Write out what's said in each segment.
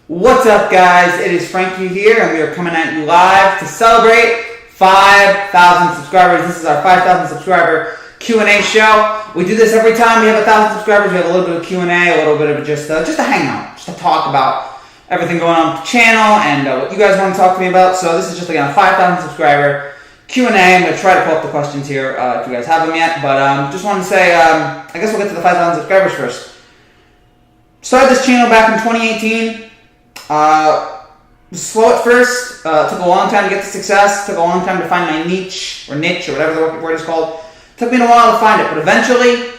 What's up, guys? It is Frankie here, and we are coming at you live to celebrate 5,000 subscribers. This is our 5,000 subscriber Q&A show. We do this every time we have 1,000 subscribers. We have a little bit of Q&A, a little bit of just a hangout, just to talk about everything going on with the channel and what you guys want to talk to me about. So this is just again a 5,000 subscriber Q&A. I'm going to try to pull up the questions here if you guys have them yet. But just wanted to say, I guess we'll get to the 5,000 subscribers first. Started this channel back in 2018. Slow at first. Took a long time to get to success. Took a long time to find my niche or whatever the word is called. Took me a while to find it, but eventually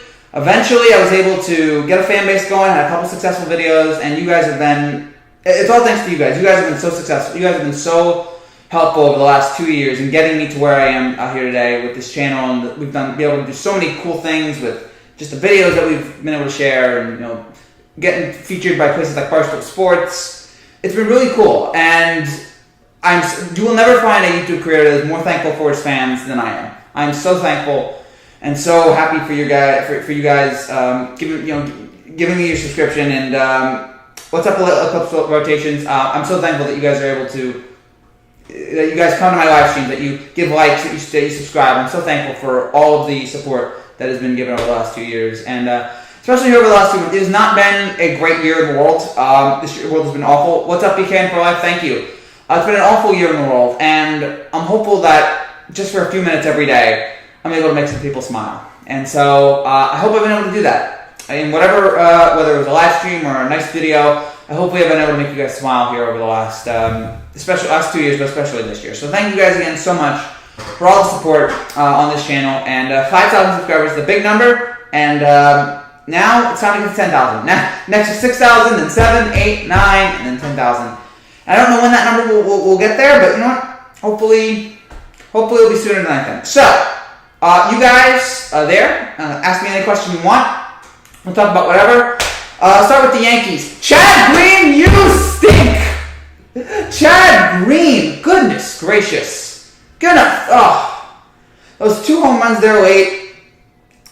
I was able to get a fan base going. Had a couple successful videos, and you guys have been. It's all thanks to you guys. You guys have been so successful. You guys have been so helpful over the last 2 years in getting me to where I am out here today with this channel, and we've been able to do so many cool things with just the videos that we've been able to share, and getting featured by places like Postgame Sports. It's been really cool, and you will never find a YouTube creator that is more thankful for his fans than I am. I'm so thankful and so happy for you guys giving me your subscription and what's up Eclipse rotations. I'm so thankful that you guys are able to that you guys come to my live streams, that you give likes, that you subscribe. I'm so thankful for all of the support that has been given over the last 2 years, and especially over the last 2 months. It has not been a great year in the world. This year, the world has been awful. What's up, BKN for Life? Thank you. It's been an awful year in the world, and I'm hopeful that just for a few minutes every day, I'm able to make some people smile. And so I hope I've been able to do that. In whatever, whether it was a live stream or a nice video, I hope we have been able to make you guys smile here over the last, especially last 2 years, but especially this year. So thank you guys again so much for all the support on this channel. And 5,000 subscribers is the big number, and now it's time to get to 10,000. Now, next is 6,000, then 7, 8, 9, and then 10,000. I don't know when that number will get there, but you know what? Hopefully it'll be sooner than I think. So, you guys there, ask me any question you want. We'll talk about whatever. Start with the Yankees. Chad Green, you stink! Chad Green, goodness gracious. Those 2 home runs there late.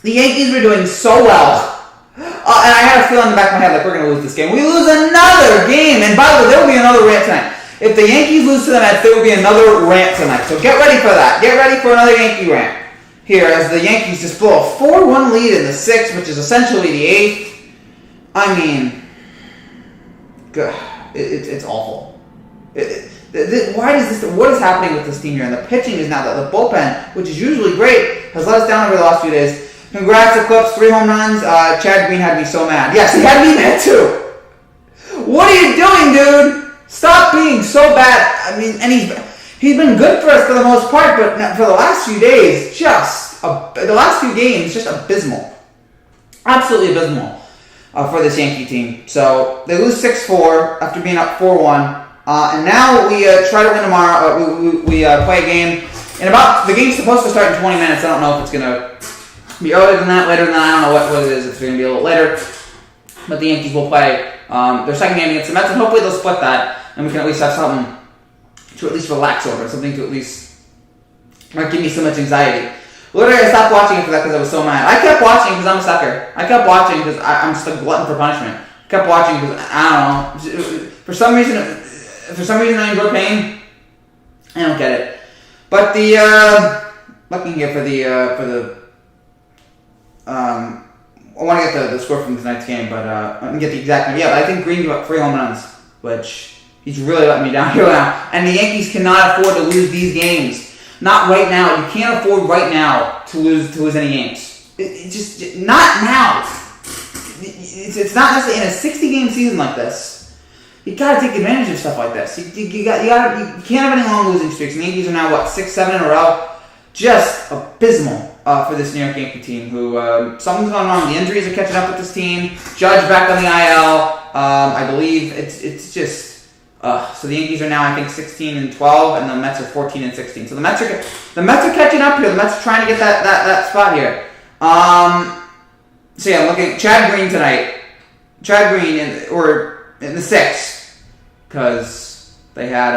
The Yankees were doing so well. And I had a feeling in the back of my head like we're going to lose this game. We lose another game. And by the way, there will be another rant tonight. If the Yankees lose to the Mets, there will be another rant tonight. So get ready for that. Get ready for another Yankee rant here as the Yankees just blow a 4-1 lead in the 6th, which is essentially the 8th. I mean, it's awful. Why does this? What is happening with this team here? And the pitching is now that the bullpen, which is usually great, has let us down over the last few days. Congrats, Eclipse, 3 home runs. Chad Green had me so mad. Yes, he had me mad too. What are you doing, dude? Stop being so bad. I mean, and he's been good for us for the most part, but for the last few days, the last few games, just abysmal. Absolutely abysmal for this Yankee team. So they lose 6-4 after being up 4-1. And now we try to win tomorrow. We play a game. And the game's supposed to start in 20 minutes. I don't know if it's going to be earlier than that, later than that. I don't know what it is. It's going to be a little later. But the Yankees will play their second game against the Mets, and hopefully they'll split that, and we can at least have something to at least relax over, something to at least not give me so much anxiety. Literally, I stopped watching it for that because I was so mad. I kept watching because I'm a sucker. I kept watching because I'm just a glutton for punishment. I kept watching because, I don't know, for some reason I enjoy pain. I don't get it. But looking here for the I want to get the score from tonight's game, but I can get the exact number. Yeah, but I think Green gave up 3 home runs, which he's really letting me down here now. And the Yankees cannot afford to lose these games. Not right now. You can't afford right now to lose any games. It's just not now. It's not necessarily in a 60-game season like this. You gotta take advantage of stuff like this. You can't have any long losing streaks. And the Yankees are now 6, 7 in a row. Just abysmal for this New York Yankee team. Who something's going wrong. The injuries are catching up with this team. Judge back on the IL. I believe it's just. So the Yankees are now, I think, 16-12, and the Mets are 14-16. So the Mets are catching up here. The Mets are trying to get that spot here. So yeah, I'm looking at Chad Green tonight. Chad Green in the 6th, because they had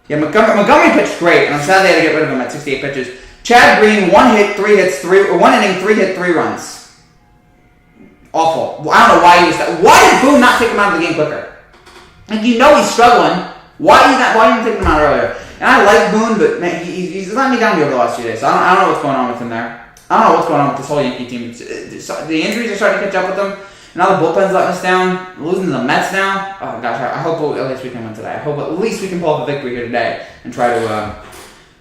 Montgomery pitched great, and I'm sad they had to get rid of him at 68 pitches. Chad Green, 1 hit, 3 hits, 1 inning, 3 hit, 3 runs. Awful. I don't know why he was. Why did Boone not take him out of the game quicker? And you know he's struggling. Why are you taking him out earlier? And I like Boone, but man, he's letting me down here over the last few days. So I don't know what's going on with him there. I don't know what's going on with this whole Yankee team. The injuries are starting to catch up with them. Now the bullpen's letting us down. We're losing to the Mets now. Oh gosh, I hope at least we can win today. I hope at least we can pull off a victory here today and try to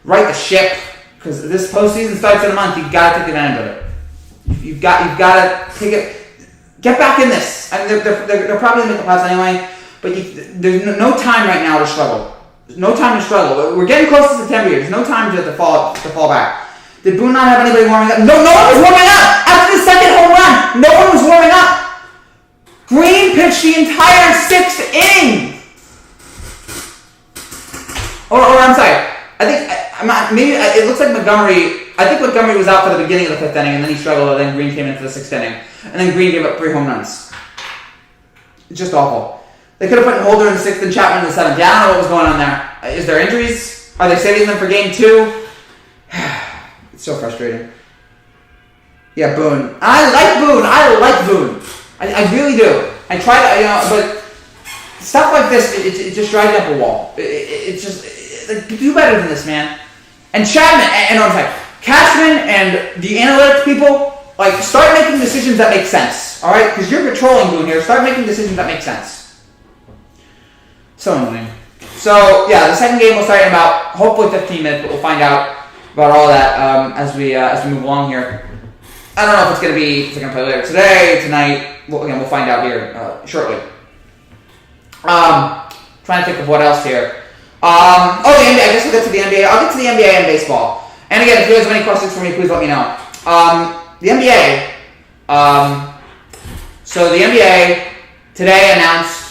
right the ship. Because this postseason starts in a month. You've got to take advantage of it. You've got to take it. Get back in this. I mean, they're probably going to make the playoffs anyway. But there's no time right now to struggle. There's no time to struggle. We're getting close to September here. There's no time to fall back. Did Boone not have anybody warming up? No one was warming up! After the second home run, no one was warming up! Green pitched the entire 6th inning! Or I'm sorry. I think, maybe, it looks like Montgomery, I think Montgomery was out for the beginning of the 5th inning, and then he struggled, and then Green came into the 6th inning. And then Green gave up 3 home runs. It's just awful. They could have put Holder in the 6th and Chapman in the 7th. Yeah, I don't know what was going on there. Is there injuries? Are they saving them for game 2? It's so frustrating. Yeah, Boone. I like Boone. I really do. I try to, but stuff like this, it just drives me up a wall. It's just, do better than this, man. And Chapman, and I'm sorry, Cashman and the analytics people, like, start making decisions that make sense. All right, because you're controlling Boone here. Start making decisions that make sense. So annoying. So yeah, the second game will start in about hopefully 15 minutes, but we'll find out about all that as we move along here. I don't know if it's going to be, if they're going to play later today, tonight. We'll find out here shortly. Trying to think of what else here. The NBA. I guess we'll get to the NBA. I'll get to the NBA and baseball. And again, if you guys have any questions for me, please let me know. The NBA. So the NBA today announced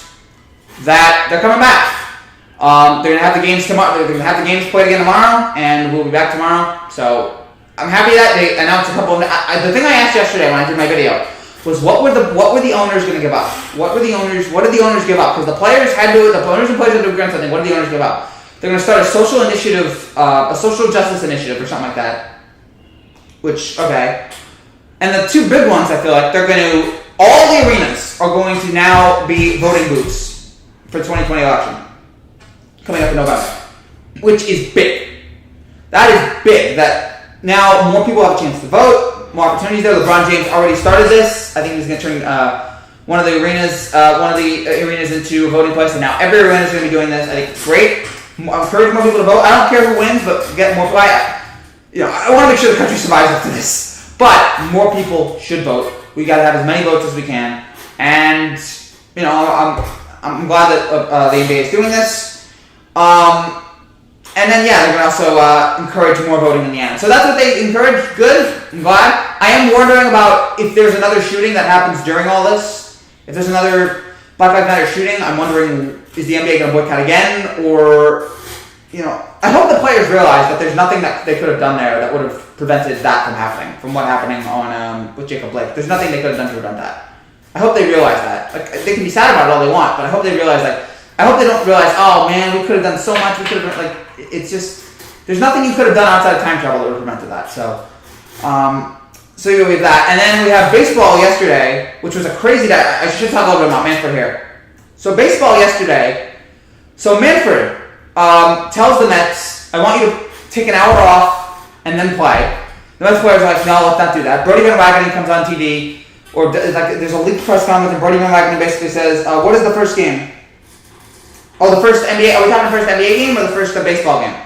that they're coming back. They're gonna have the games tomorrow. They're gonna have the games played again tomorrow, and we'll be back tomorrow. So I'm happy that they announced a couple. The thing I asked yesterday when I did my video was what were the owners gonna give up? What did the owners give up? Because the players had to. The owners and players had to agree on something. What did the owners give up? They're gonna start a social initiative, a social justice initiative, or something like that. Which okay. And the two big ones, I feel like they're gonna. All the arenas are going to now be voting booths for the 2020 election. Coming up in November, which is big. That is big. That now more people have a chance to vote, more opportunities there. LeBron James already started this. I think he's going to turn one of the arenas into a voting place, and now every arena is going to be doing this. I think it's great. Encourage more people to vote. I don't care who wins, but get more. I want to make sure the country survives after this. But more people should vote. We got to have as many votes as we can, and I'm glad that the NBA is doing this. And then, they're going to also encourage more voting in the end. So that's what they encourage. Good. I'm glad. I am wondering about if there's another shooting that happens during all this. If there's another Black Lives Matter shooting, I'm wondering, is the NBA going to boycott again? Or, I hope the players realize that there's nothing that they could have done there that would have prevented that from happening, from what happening on with Jacob Blake. There's nothing they could have done to prevent that. I hope they realize that. Like, they can be sad about it all they want, but I hope they realize, I hope they don't realize, oh man, we could have done so much. We could have it's just there's nothing you could have done outside of time travel that would have prevented that. So, so we have that, and then we have baseball yesterday, which was a crazy day. I should talk a little bit about Manfred here. So baseball yesterday. So Manfred tells the Mets, I want you to take an hour off and then play. The Mets players are like, no, let's not do that. Brody Van Wagenen comes on TV, or there's a leaked press conference, and Brody Van Wagenen basically says, what is the first game? Oh, the first NBA. Are we talking the first NBA game or the first baseball game?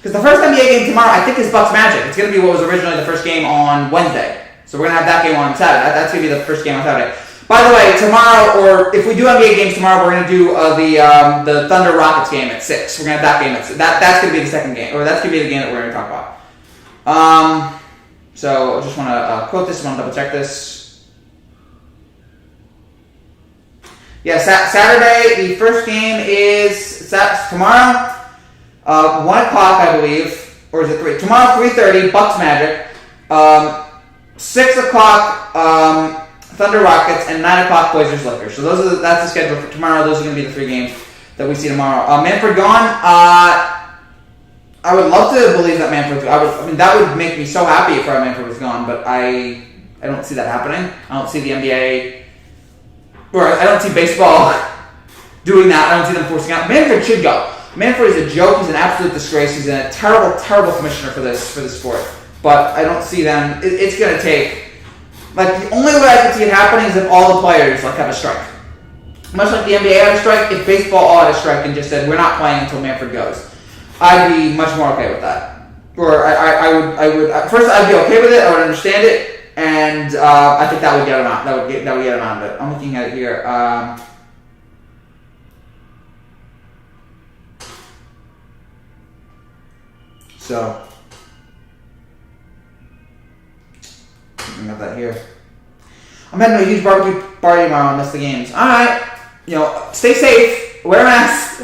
Because the first NBA game tomorrow, I think, is Bucks Magic. It's going to be what was originally the first game on Wednesday. So we're going to have that game on Saturday. That's going to be the first game on Saturday. By the way, tomorrow, or if we do NBA games tomorrow, we're going to do the Thunder Rockets game at 6. We're going to have that game at 6. That's going to be the second game, or that's going to be the game that we're going to talk about. So I just want to quote this. I want to double check this. Yeah, Saturday, the first game is tomorrow, 1 o'clock, I believe, or is it 3? Tomorrow, 3:30, Bucks Magic, 6 o'clock, Thunder Rockets, and 9 o'clock, Blazers Lakers. So that's the schedule for tomorrow. Those are going to be the 3 games that we see tomorrow. Manfred gone. I would love to believe that Manfred's gone. That would make me so happy if Manfred was gone, but I don't see that happening. I don't see the NBA... Or I don't see baseball doing that. I don't see them forcing out. Manfred should go. Manfred is a joke. He's an absolute disgrace. He's a terrible, terrible commissioner for this sport. But I don't see them. It's going to take. Like, the only way I could see it happening is if all the players have a strike. Much like the NBA had a strike, if baseball all had a strike and just said we're not playing until Manfred goes, I'd be much more okay with that. Or I would at first I'd be okay with it. I would understand it, and I think that would get him out. That would get him out of it. I'm looking at it here. So, I got that here. I'm heading to a huge barbecue party tomorrow and miss the games. Alright. Stay safe. Wear a mask.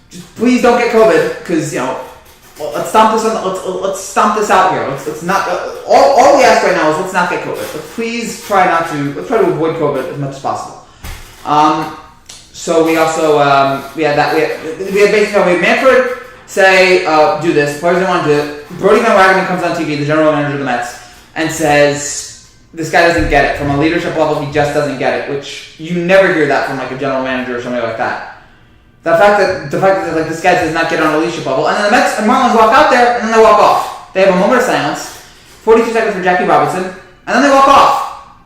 Just please don't get COVID, because, let's stomp this let's stomp this out here. Let's not, all we ask right now is let's not get COVID. Let's try to avoid COVID as much as possible. So we also, we had Manfred say, do this. The players didn't want to do it. Brody Van Wagenen comes on TV, the general manager of the Mets, and says, this guy doesn't get it. From a leadership level, he just doesn't get it, which you never hear that from like a general manager or somebody like that. The fact that like this guy does not get on a leadership level, and then the Mets and Marlins walk out there and then they walk off. They have a moment of silence, 42 seconds for Jackie Robinson, and then they walk off.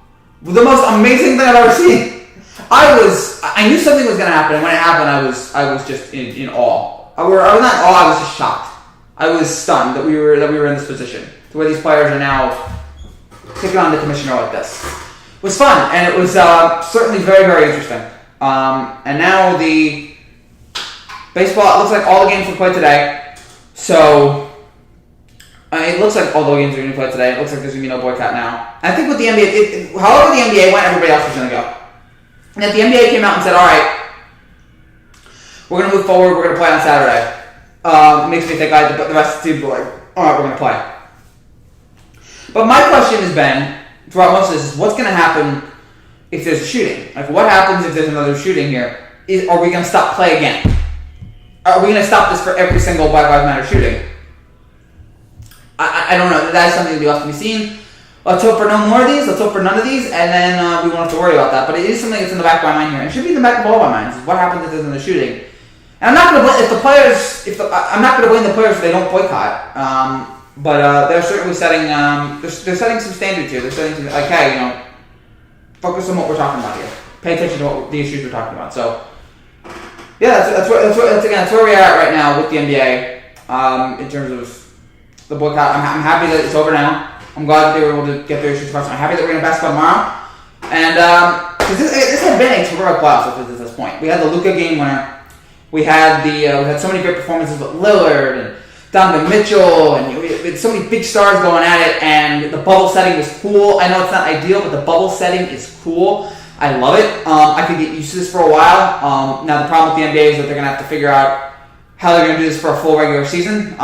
The most amazing thing I've ever seen. I knew something was going to happen, and when it happened, I was just in awe. I was not in awe. I was just shocked. I was stunned that we were in this position to where these players are now taking on the commissioner like this. It was fun, and it was certainly very, very interesting. And now the baseball, it looks like all the games were played today. So, it looks like all the games are going to be played today. It looks like there's going to be no boycott now. And I think with the NBA, however the NBA went, everybody else was going to go. And if the NBA came out and said, all right, we're going to move forward, we're going to play on Saturday, it makes me think the rest of the teams were like, all right, we're going to play. But my question has been, throughout most of this, is what's going to happen if there's a shooting? Like, what happens if there's another shooting here? Are we going to stop play again? Are we going to stop this for every single Black Lives Matter shooting? I don't know. That is something that will have to be seen. Let's hope for no more of these. Let's hope for none of these, and then we won't have to worry about that. But it is something that's in the back of my mind here, and it should be in the back of all of our minds. Is what happens if there's another shooting? And I'm not going to blame I'm not going to blame the players if they don't boycott. But they're certainly setting they're setting some standards here. They're setting some, like, hey, focus on what we're talking about here. Pay attention to what the issues we're talking about. So, yeah, that's where we are at right now with the NBA in terms of the boycott. I'm happy that it's over now. I'm glad that they were able to get their issues across. I'm happy that we're going to basketball tomorrow. And because this had been a terrific playoffs up to this point. We had the Luka game winner. We had we had so many great performances with Lillard and Donovan Mitchell, and we had so many big stars going at it, and the bubble setting was cool. I know it's not ideal, but the bubble setting is cool. I love it. I could get used to this for a while. Now, the problem with the NBA is that they're going to have to figure out how they're going to do this for a full regular season.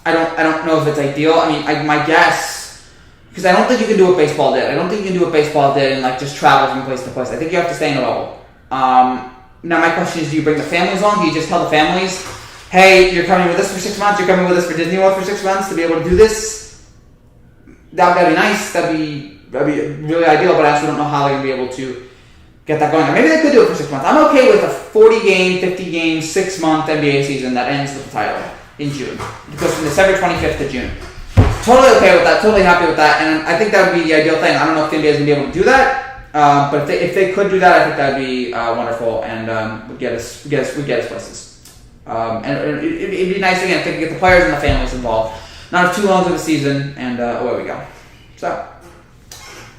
I don't know if it's ideal. I mean, my guess, because I don't think you can do what baseball did. I don't think you can do what baseball did and just travel from place to place. I think you have to stay in a bubble. Now, my question is, do you bring the families on? Do you just tell the families, hey, you're coming with us for 6 months, you're coming with us for Disney World for 6 months to be able to do this? That'd be nice. That'd be really ideal, but I also don't know how they're going to be able to get that going. Or maybe they could do it for 6 months. I'm okay with a 40-game, 50-game, 6-month NBA season that ends with the title in June. It goes from December 25th to June. Totally okay with that. Totally happy with that. And I think that would be the ideal thing. I don't know if the NBA is going to be able to do that. But if they could do that, I think that would be wonderful and would get us places. And it'd be nice again if they could get the players and the families involved. Not too long of a season, and away we go. So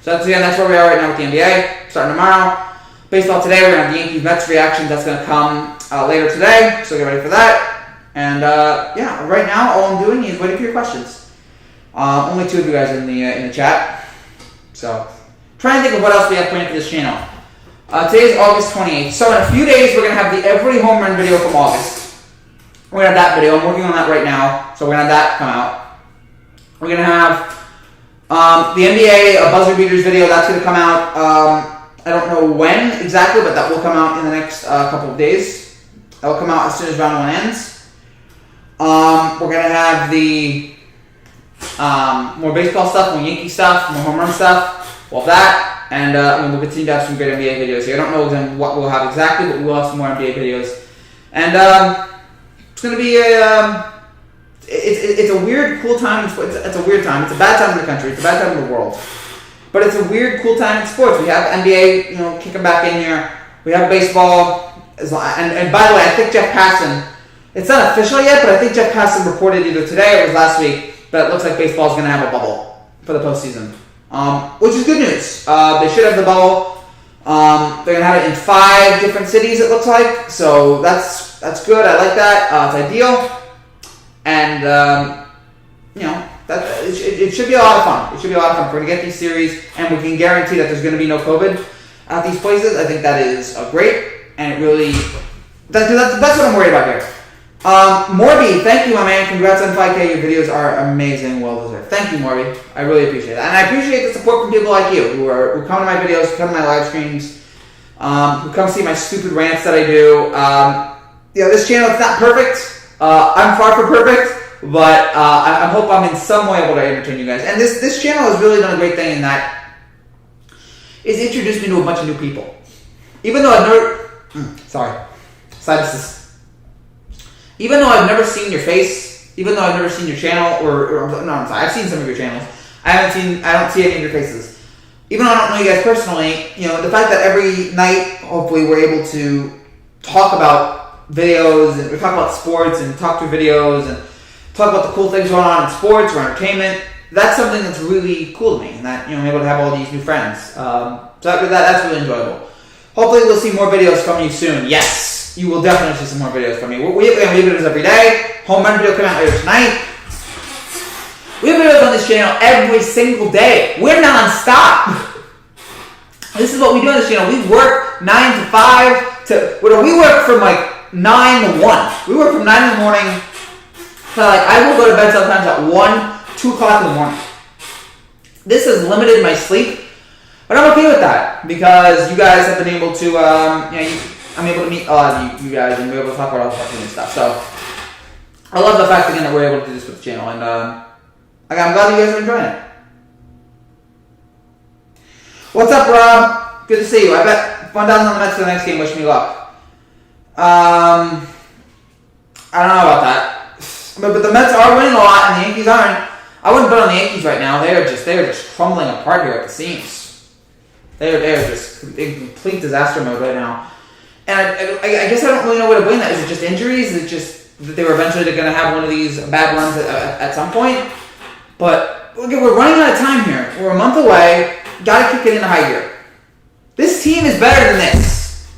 that's where we are right now with the NBA. Starting tomorrow. Baseball today, we're going to have the Yankees Mets reaction. That's going to come later today, so get ready for that. And right now all I'm doing is waiting for your questions. Only 2 of you guys in the chat. So try and think of what else we have planned for this channel. Today is August 28th. So in a few days we're going to have the every home run video from August. We're going to have that video. I'm working on that right now. So we're going to have that come out. We're going to have the NBA buzzer beaters video. That's going to come out. I don't know when exactly, but that will come out in the next couple of days. That will come out as soon as round 1 ends. We're going to have the more baseball stuff, more Yankee stuff, more home run stuff. We'll have that. And we'll continue to have some great NBA videos here. I don't know then what we'll have exactly, but we will have some more NBA videos. And it's going to be it's a weird, cool time. It's a weird time. It's a bad time in the country. It's a bad time in the world. But it's a weird, cool time in sports. We have NBA, kicking back in here. We have baseball. And by the way, I think Jeff Passan, it's not official yet, but I think Jeff Passan reported either today or it was last week that it looks like baseball is going to have a bubble for the postseason, which is good news. They should have the bubble. They're going to have it in 5 different cities, it looks like. So that's good. I like that. It's ideal. And, it should be a lot of fun. It should be a lot of fun. We're going to get these series, and we can guarantee that there's going to be no COVID at these places. I think that is great, and it really that's what I'm worried about here. Morby, thank you, my man. Congrats on 5K. Your videos are amazing, well deserved. Thank you, Morby. I really appreciate that, and I appreciate the support from people like you who come to my videos, who come to my live streams, who come see my stupid rants that I do. This channel, it's not perfect. I'm far from perfect. But I hope I'm in some way able to entertain you guys. And this channel has really done a great thing in that it's introduced me to a bunch of new people. Even though I've never seen your face, even though I've never seen your channel, I've seen some of your channels. I don't see any of your faces. Even though I don't know you guys personally, the fact that every night, hopefully, we're able to talk about videos and we talk about sports and talk through videos and talk about the cool things going on in sports or entertainment. That's something that's really cool to me, and that I'm able to have all these new friends. So that's really enjoyable. Hopefully, we'll see more videos from you soon. Yes, you will definitely see some more videos from me. We have videos every day. Home run video coming out later tonight. We have videos on this channel every single day. We're non-stop. This is what we do on this channel. We work 9 to 5 we work from like 9 to 1. We work from 9 in the morning. So I will go to bed sometimes at 2 o'clock in the morning. This has limited my sleep, but I'm okay with that because you guys have been able to, I'm able to meet a lot of you guys and we're able to talk about all sorts of stuff. So I love the fact again that we're able to do this with the channel, and I'm glad that you guys are enjoying it. What's up, Rob? Good to see you. I bet 1,000 on the Mets for the next game. Wish me luck. I don't know about that. But the Mets are winning a lot, and the Yankees aren't. I wouldn't bet on the Yankees right now. They are just crumbling apart here at the seams. They are just in complete disaster mode right now. And I guess I don't really know where to blame that. Is it just injuries? Is it just that they were eventually going to have one of these bad runs at some point? But look, we're running out of time here. We're a month away. Got to kick it into high gear. This team is better than this.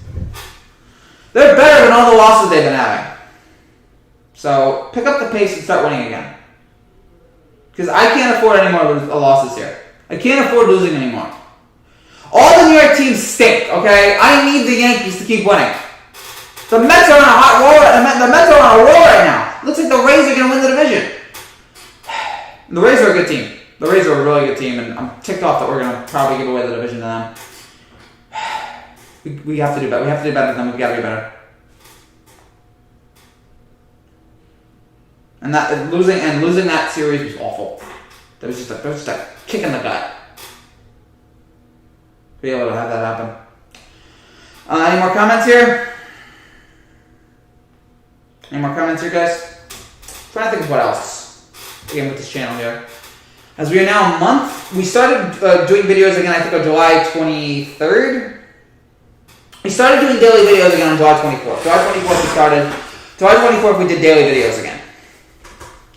They're better than all the losses they've been having. So pick up the pace and start winning again. Because I can't afford any more losses here. I can't afford losing anymore. All the New York teams stink, okay? I need the Yankees to keep winning. The Mets are on a hot roll. The Mets are on a roll right now. Looks like the Rays are going to win the division. The Rays are a good team. The Rays are a really good team, and I'm ticked off that we're going to probably give away the division to them. We have to do better. We have to do better than them. We've got to be better. And losing that series was awful. That was just a kick in the gut. Be able to have that happen. Any more comments here? Any more comments here, guys? Trying to think of what else. Again, with this channel here. As we are now a month, we started doing videos again, I think on July 23rd. We started doing daily videos again on July 24th. July 24th we started. July 24th we did daily videos again.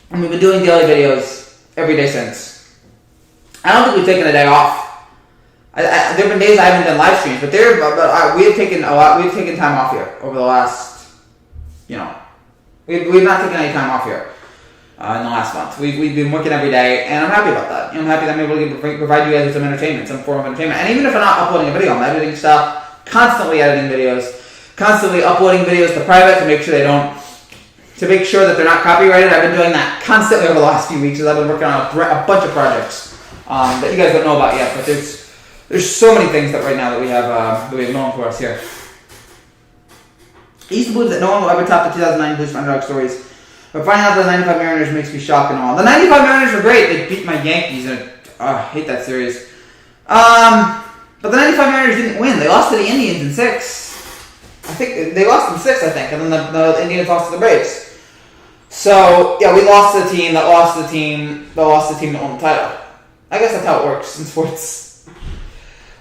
And we've been doing daily videos every day since. I don't think we've taken a day off. There have been days I haven't done live streams, but we have taken a lot. We've taken time off here over the last, we've not taken any time off here in the last month. We've been working every day, and I'm happy about that. I'm happy that I'm able to provide you guys with some entertainment, some form of entertainment. And even if I'm not uploading a video, I'm editing stuff, constantly editing videos, constantly uploading videos to private to make sure that they're not copyrighted. I've been doing that constantly over the last few weeks as I've been working on a bunch of projects that you guys don't know about yet. But there's so many things that right now that we have going for us here. I used to believe that no one will ever top the 2009 Blues for Underdog Stories. But finding out the 95 Mariners makes me shocked and all. The 95 Mariners were great. They beat my Yankees, and I hate that series. But But the 95 Mariners didn't win. They lost to the Indians in 6. I think they lost in 6, I think. And then the Indians lost to the Braves. So, yeah, we lost to the team that lost to the team that lost to the team that won the title. I guess that's how it works in sports.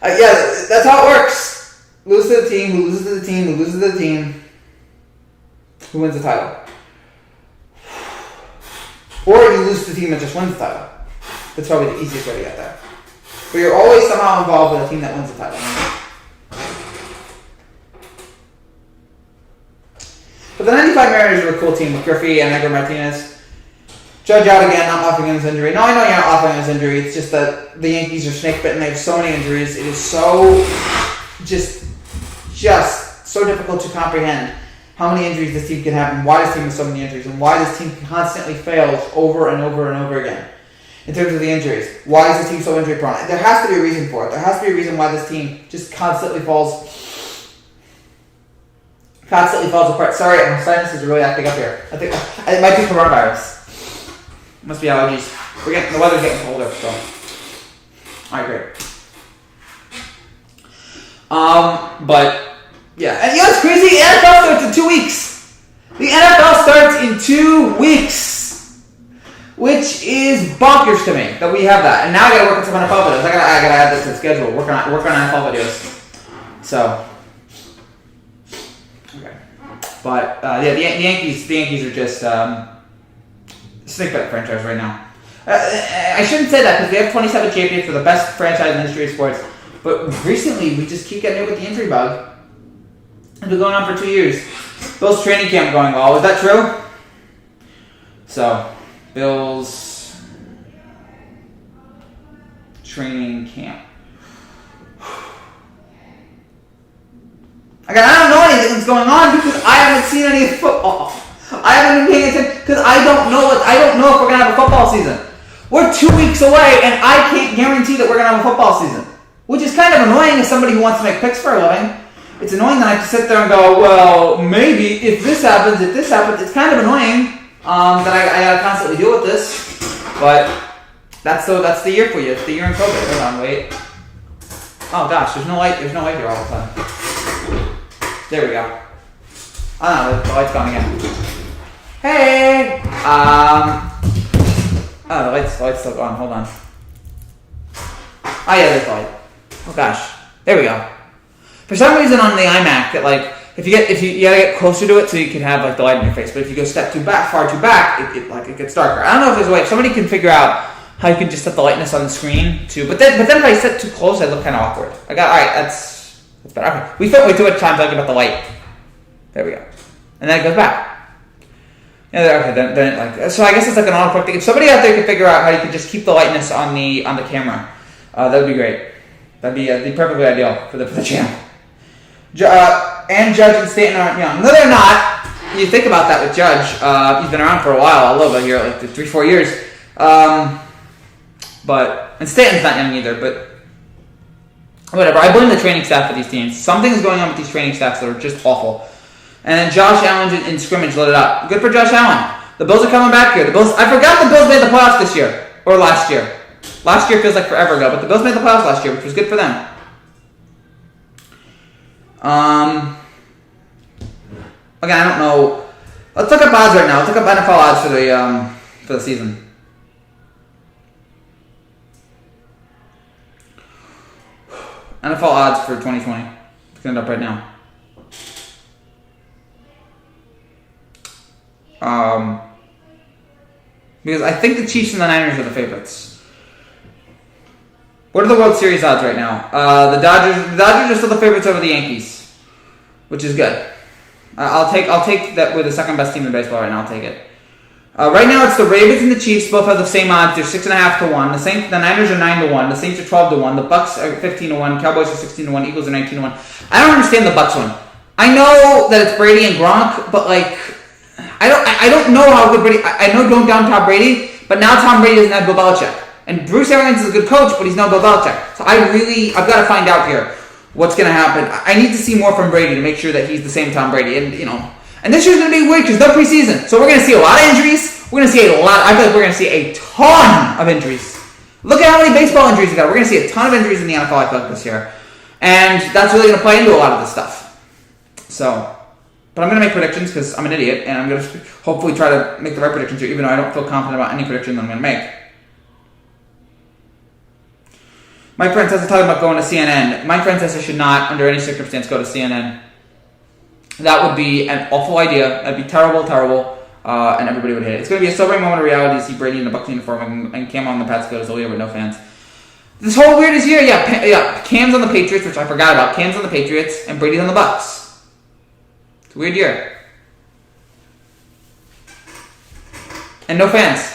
Yeah, that's how it works. Lose to the team, who loses to the team, who loses to the team, who wins the title. Or you lose to the team that just wins the title. That's probably the easiest way to get there. But you're always somehow involved with a team that wins the title. But the 95 Mariners are a cool team with Griffey and Edgar Martinez. Judge out again, not laughing at his injury. No, I know you're not laughing at his injury. It's just that the Yankees are snake-bitten. They have so many injuries. It is so, just so difficult to comprehend how many injuries this team can have and why this team has so many injuries and why this team constantly fails over and over and over again in terms of the injuries. Why is this team so injury prone? There has to be a reason for it. There has to be a reason why this team just constantly falls apart. Sorry, my sinuses are really acting up here. I think it might be coronavirus. It must be allergies. The weather's getting colder, so. Alright, great. But yeah, and you know what's crazy? The NFL starts in 2 weeks. The NFL starts in 2 weeks, which is bonkers to me that we have that. And now I gotta work on some NFL videos. I gotta add this to the schedule. Work on NFL videos. So. But yeah, the Yankees are just snake-bit franchise right now. I shouldn't say that because they have 27 champions for the best franchise in the history of sports. But recently, we just keep getting hit with the injury bug. It's been going on for 2 years. Bills training camp going well. Is that true? So, Bills training camp. Again, I don't know anything that's going on because I haven't seen any football. I haven't been paying attention because I don't know if we're gonna have a football season. We're 2 weeks away, and I can't guarantee that we're gonna have a football season, which is kind of annoying as somebody who wants to make picks for a living. It's annoying that I have to sit there and go, well, maybe if this happens. It's kind of annoying that I gotta constantly deal with this, but that's the year for you. It's the year in COVID. Hold on, wait. Oh gosh, there's no light. There's no light here all the time. There we go. Oh no, the light's gone again. Hey! Oh, the light's still gone. Hold on. Oh yeah, there's the light. Oh gosh. There we go. For some reason on the iMac, that like, if you gotta get closer to it so you can have like the light in your face, but if you go far too back, it gets darker. I don't know if there's a way. If somebody can figure out how you can just set the lightness on the screen too, but then if I set too close, I look kind of awkward. Alright, that's better. Okay. We spent way too much time talking about the light. There we go. And then it goes back. Yeah, okay, then like, so I guess it's like an all-important thing. If somebody out there can figure out how you can just keep the lightness on the camera, that would be great. That'd be perfectly ideal for the channel. And Judge and Stanton aren't young. No, they're not. You think about that with Judge. He's been around for a while, a little bit here, like 3-4 years. And Stanton's not young either, but whatever. I blame the training staff for these teams. Something is going on with these training staffs that are just awful. And then Josh Allen in scrimmage lit it up. Good for Josh Allen. The Bills are coming back here. I forgot the Bills made the playoffs this year. Or last year. Last year feels like forever ago, but the Bills made the playoffs last year, which was good for them. Again, I don't know. Let's look up odds right now. Let's look up NFL odds for the season. NFL odds for 2020. Looking it up right now. Because I think the Chiefs and the Niners are the favorites. What are the World Series odds right now? The Dodgers are still the favorites over the Yankees, which is good. I'll take that. We're the second best team in baseball right now. I'll take it. Right now it's the Ravens and the Chiefs both have the same odds. They're 6.5 to 1. The Niners are 9 to 1. The Saints are 12 to 1. The Bucks are 15 to 1. Cowboys are 16 to 1. Eagles are 19 to 1. I don't understand the Bucks one. I know that it's Brady and Gronk, but like. I don't know how good Brady. I know don't down Tom Brady, but now Tom Brady doesn't have Bill Belichick, and Bruce Arians is a good coach, but he's no Bill Belichick. So I've got to find out here what's going to happen. I need to see more from Brady to make sure that he's the same Tom Brady, and and this year's going to be weird because no preseason, so we're going to see a lot of injuries. We're going to see a lot. I feel like we're going to see a ton of injuries. Look at how many baseball injuries we got. We're going to see a ton of injuries in the NFL. I feel like this year. And that's really going to play into a lot of this stuff. So, but I'm going to make predictions because I'm an idiot, and I'm going to hopefully try to make the right predictions here, even though I don't feel confident about any prediction that I'm going to make. My friend says I'm talking about going to CNN. My friend says I should not, under any circumstance, go to CNN. That would be an awful idea. That'd be terrible, and everybody would hate it. It's going to be a sobering moment of reality to see Brady in a Bucs uniform and Cam on the Pats go to Zolia with no fans. This whole weirdest year, Cam's on the Patriots, which I forgot about. Cam's on the Patriots, and Brady's on the Bucs. It's a weird year. And no fans.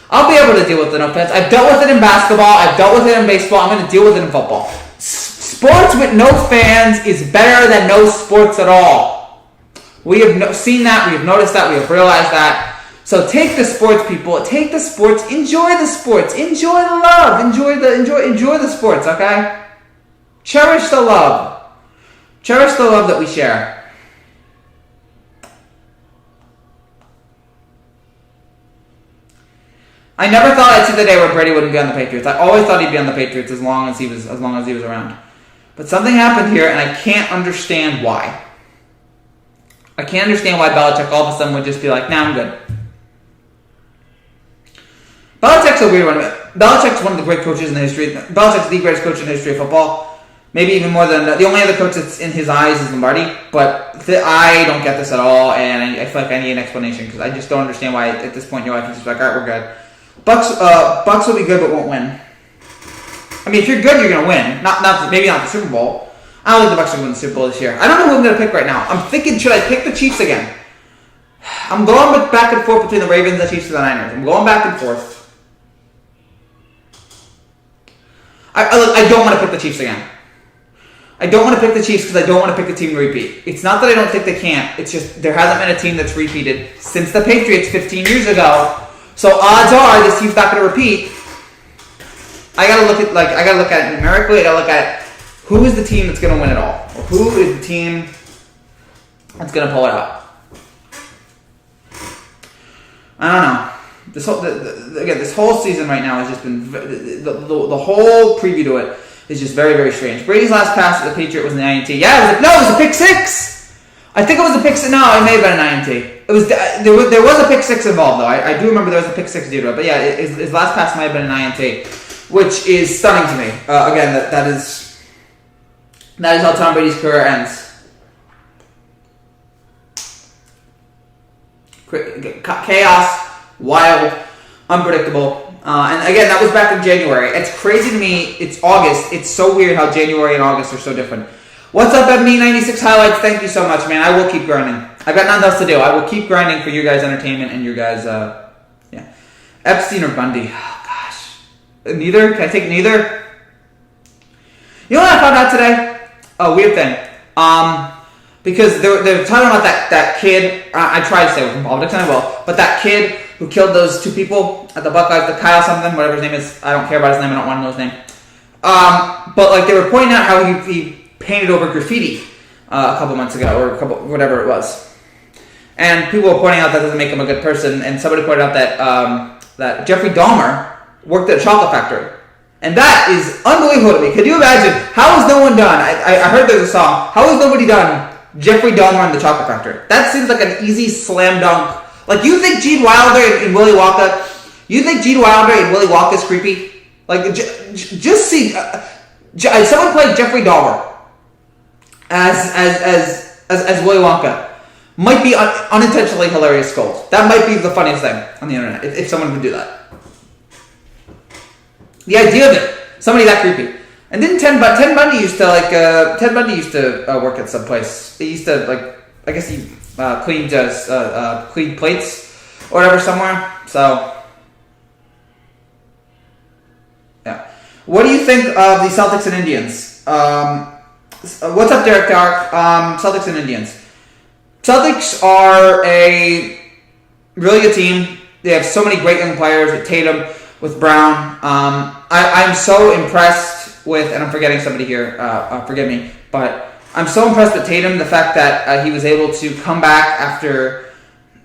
I'll be able to deal with the no fans. I've dealt with it in basketball. I've dealt with it in baseball. I'm going to deal with it in football. Sports with no fans is better than no sports at all. We have seen that. We have noticed that. We have realized that. So take the sports, people. Take the sports. Enjoy the sports. Enjoy the love. Enjoy the sports. Okay. Cherish the love. Cherish the love that we share. I never thought I'd see the day where Brady wouldn't be on the Patriots. I always thought he'd be on the Patriots as long as he was around. But something happened here, and I can't understand why. I can't understand why Belichick all of a sudden would just be like, "Nah, I'm good." Belichick's a weird one. Belichick's one of the great coaches in the history. Belichick's the greatest coach in the history of football. Maybe even more than the only other coach that's in his eyes is Lombardi. But I don't get this at all, and I feel like I need an explanation because I just don't understand why at this point in your life he's just like, "All right, we're good." Bucs will be good, but won't win. I mean, if you're good, you're gonna win. Maybe not the Super Bowl. I don't think the Bucs are going to win the Super Bowl this year. I don't know who I'm gonna pick right now. I'm thinking, should I pick the Chiefs again? I'm going back and forth between the Ravens, the Chiefs, and the Niners. I'm going back and forth. I don't want to pick the Chiefs again. I don't want to pick the Chiefs because I don't want to pick the team to repeat. It's not that I don't think they can't. It's just there hasn't been a team that's repeated since the Patriots 15 years ago. So odds are this team's not going to repeat. I gotta look at it numerically. I gotta look at who is the team that's going to win it all, or who is the team that's going to pull it out. I don't know. This whole season right now has just been the whole preview to it is just very, very strange. Brady's last pass at the Patriot was an INT. Yeah, it was a pick six. I think it was a pick six. No, it may have been an INT. It was there was a pick six involved though. I do remember there was a pick six due to it. But yeah, his last pass might have been an INT, which is stunning to me. Again, that is how Tom Brady's career ends. Chaos, wild, unpredictable. And again, that was back in January. It's crazy to me. It's August. It's so weird how January and August are so different. What's up, MD96 Highlights? Thank you so much, man. I will keep grinding. I've got nothing else to do. I will keep grinding for your guys' entertainment and your guys' Epstein or Bundy. Oh, gosh. Neither? Can I take neither? You know what I found out today? A weird thing. Because they're talking about that kid. I try to stay away from politics, and I will. But that kid who killed those two people at the Buckeyes, the Kyle something, whatever his name is. I don't care about his name. I don't want to know his name. But like they were pointing out how he painted over graffiti a couple months ago, or whatever it was. And people were pointing out that doesn't make him a good person. And somebody pointed out that Jeffrey Dahmer worked at a chocolate factory. And that is unbelievable to me. Could you imagine? How has no one done? I heard there's a song. How has nobody done Jeffrey Dahmer in the chocolate factory? That seems like an easy slam dunk. Like, you think Gene Wilder and Willy Wonka? You think Gene Wilder and Willy Wonka is creepy? Like, just see someone played Jeffrey Dahmer as Willy Wonka. Might be unintentionally hilarious scold. That might be the funniest thing on the internet if someone would do that. The idea of it, somebody that creepy. And didn't Ted Bundy used to work at some place. He used to I guess he cleaned plates or whatever somewhere. So yeah. What do you think of the Celtics and Indians? What's up, Derek Dark? Celtics and Indians. Celtics are a really good team. They have so many great young players with Tatum, with Brown. I'm so impressed with, and I'm forgetting somebody here, forgive me, but I'm so impressed with Tatum, the fact that he was able to come back after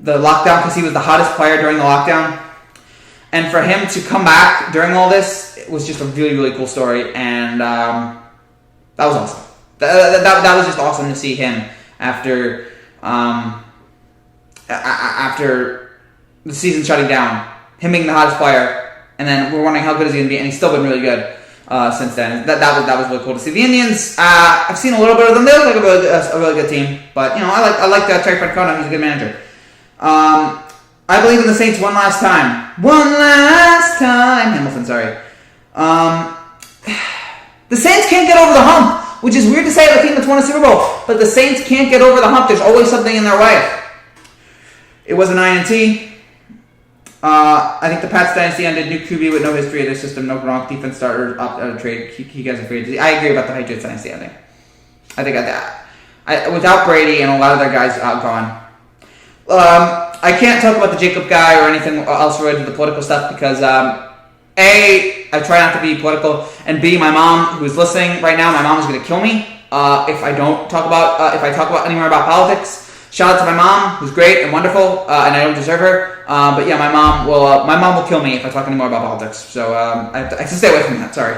the lockdown because he was the hottest player during the lockdown. And for him to come back during all this, it was just a really, really cool story. And That was awesome. That was just awesome to see him after the season shutting down, him being the hottest player, and then we're wondering how good is he going to be, and he's still been really good since then. That was really cool to see. The Indians, I've seen a little bit of them. They look like a really good team, but I like Terry Francona. He's a good manager. I believe in the Saints one last time. Hamilton, sorry. The Saints can't get over the hump, which is weird to say of a team that's won a Super Bowl, but the Saints can't get over the hump. There's always something in their way. It was an INT. I think the Pats dynasty ended. New QB with no history of their system, no Gronk defense starter, opt out of trade. He guys afraid. I agree about the Patriots dynasty ending. I think without Brady and a lot of their guys gone. I can't talk about the Jacob guy or anything else related to the political stuff because A, I try not to be political, and B, my mom, who is listening right now, my mom is going to kill me if I talk about any more about politics. Shout out to my mom, who's great and wonderful, and I don't deserve her. But yeah, my mom will kill me if I talk any more about politics. So I have to stay away from that. Sorry.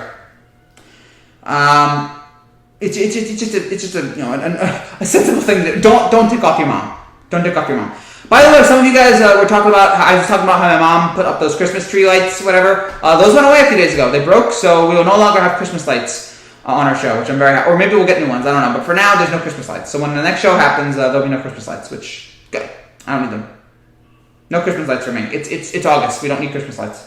It's just a sensible thing that don't tick off your mom. Don't tick off your mom. By the way, some of you guys were talking about. I was talking about how my mom put up those Christmas tree lights, whatever. Those went away a few days ago. They broke, so we will no longer have Christmas lights on our show, which I'm very happy. Or maybe we'll get new ones. I don't know. But for now, there's no Christmas lights. So when the next show happens, there'll be no Christmas lights. Which good. I don't need them. No Christmas lights for me. It's August. We don't need Christmas lights.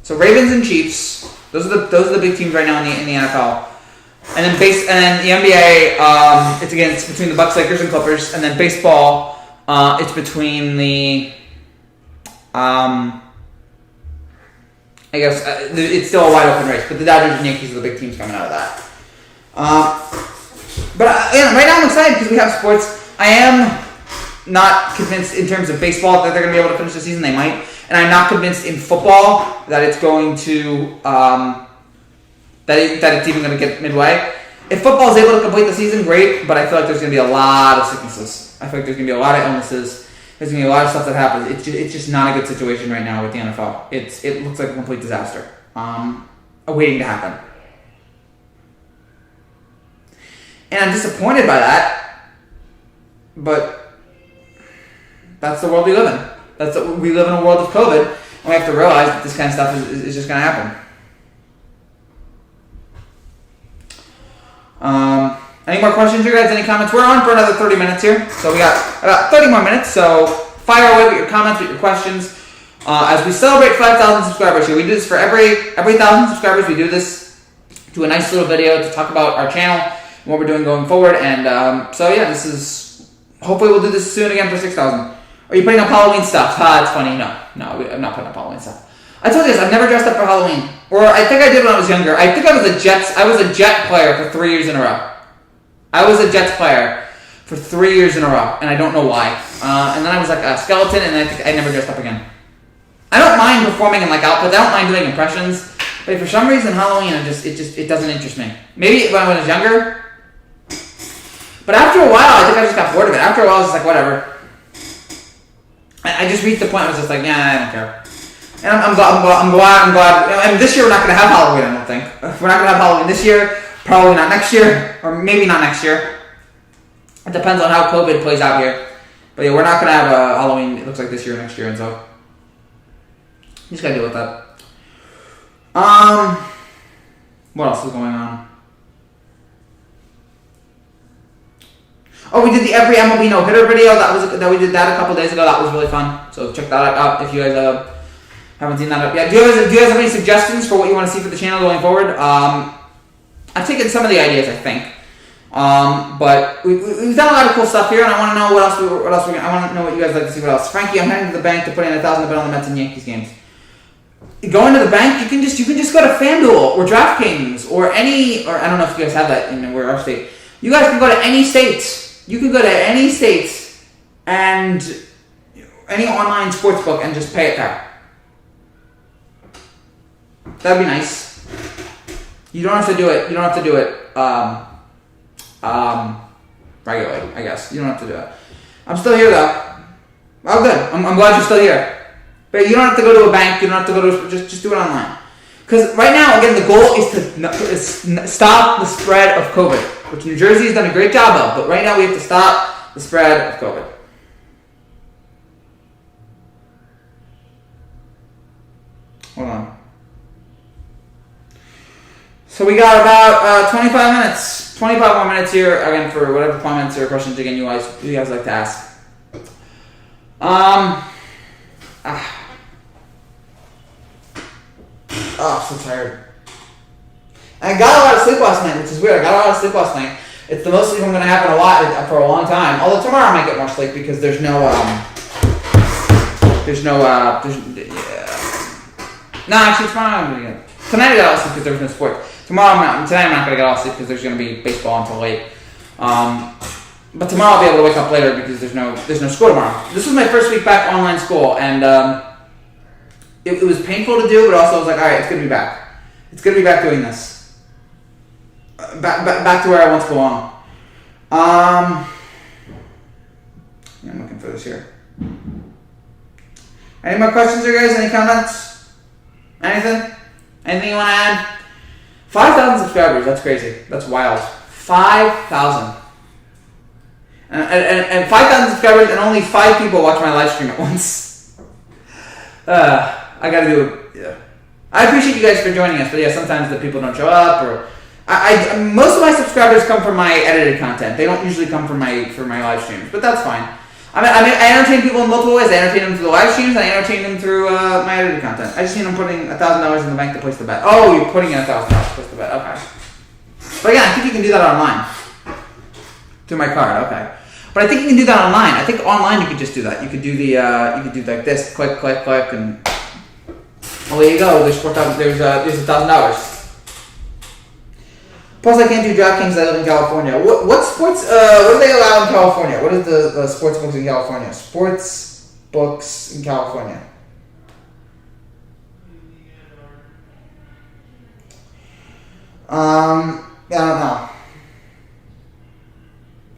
So Ravens and Chiefs. Those are the big teams right now in the NFL. And then the NBA, it's between the Bucks, Lakers, and Clippers. And then baseball, it's between the I guess it's still a wide open race, but the Dodgers and Yankees are the big teams coming out of that. But right now I'm excited because we have sports. I am not convinced in terms of baseball that they're going to be able to finish the season. They might, and I'm not convinced in football that it's going to that it's even going to get midway. If football is able to complete the season, great. But I feel like there's going to be a lot of sicknesses. I feel like there's going to be a lot of illnesses. There's going to be a lot of stuff that happens. It's just not a good situation right now with the NFL. It looks like a complete disaster, awaiting to happen. And I'm disappointed by that. But that's the world we live in. We live in a world of COVID, and we have to realize that this kind of stuff is just going to happen. Any more questions, you guys? Any comments? We're on for another 30 minutes here, so we got about 30 more minutes. So fire away with your comments, with your questions. As we celebrate 5,000 subscribers here, we do this for every 1,000 subscribers. We do this, do a nice little video to talk about our channel and what we're doing going forward. And so yeah, this is hopefully we'll do this soon again for 6,000. Are you putting up Halloween stuff? It's funny. No, I'm not putting up Halloween stuff. I told you this. I've never dressed up for Halloween, or I think I did when I was younger. I think I was a Jet player for 3 years in a row. I was a Jets player for 3 years in a row, and I don't know why. And then I was like a skeleton, and I think I never dressed up again. I don't mind performing in like outfits. I don't mind doing impressions, but for some reason Halloween, it doesn't interest me. Maybe when I was younger, but after a while, I think I just got bored of it. After a while, I was just like, whatever. I just reached the point where I was just like, yeah, I don't care. And I'm glad. And this year we're not going to have Halloween. I don't think we're not going to have Halloween this year. Probably not next year, or maybe not next year. It depends on how COVID plays out here. But yeah, we're not going to have a Halloween, it looks like this year or next year, and so you just got to deal with that. What else is going on? Oh, we did the every MLB no-hitter video. We did that a couple days ago. That was really fun. So check that out if you guys haven't seen that up yet. Do you guys have any suggestions for what you want to see for the channel going forward? I've taken some of the ideas, I think. But we've done a lot of cool stuff here, and I want to know what else I want to know what you guys like to see. What else? Frankie, I'm heading to the bank to put in $1,000 to bet on the Mets and Yankees games. Going to the bank, you can just go to FanDuel or DraftKings or I don't know if you guys have that in our state. You guys can go to any states. You can go to any states and any online sports book and just pay it there. That'd be nice. You don't have to do it. Regularly, I guess. You don't have to do it. I'm still here though. Oh, good. I'm glad you're still here. But you don't have to go to a bank. You don't have to go to just do it online. Because right now, again, the goal is to stop the spread of COVID, which New Jersey has done a great job of. But right now, we have to stop the spread of COVID. Hold on. So we got about 25 minutes. 25 more minutes here, again, for whatever comments or questions, again, you guys like to ask. I'm so tired. I got a lot of sleep last night, which is weird. I got a lot of sleep last night. It's the most sleep I'm going to have for a long time. Although tomorrow I might get more sleep because there's no, no, actually tomorrow I'm going to get, tonight I got a lot of sleep because there was no sport. Tonight I'm not going to get a lot of sleep because there's going to be baseball until late. But tomorrow I'll be able to wake up later because there's no school tomorrow. This was my first week back online school, and it was painful to do, but also I was like, all right, it's good to be back. It's good to be back doing this. Back to where I once belong. Yeah, I'm looking for this here. Any more questions, you guys? Any comments? Anything? Anything you want to add? 5,000 subscribers. That's crazy. That's wild. 5,000. And 5,000 subscribers, and only 5 people watch my live stream at once. I gotta do it. Yeah. I appreciate you guys for joining us, but yeah, sometimes the people don't show up, or most of my subscribers come from my edited content. They don't usually come from my live streams, but that's fine. I entertain people in multiple ways. I entertain them through the live streams, and I entertain them through my edited content. I just seen them putting $1,000 in the bank to place the bet. Oh, you're putting in $1,000 to place the bet. Okay. But again, I think you can do that online through my card. Okay. But I think you can do that online. I think online you could just do that. You could do you could do like this, click, and well, there you go. There's $4,000. There's $1,000. Plus, I can't do DraftKings. I live in California. What sports? What do they allow in California? What is the sports books in California? Sports books in California. I don't know.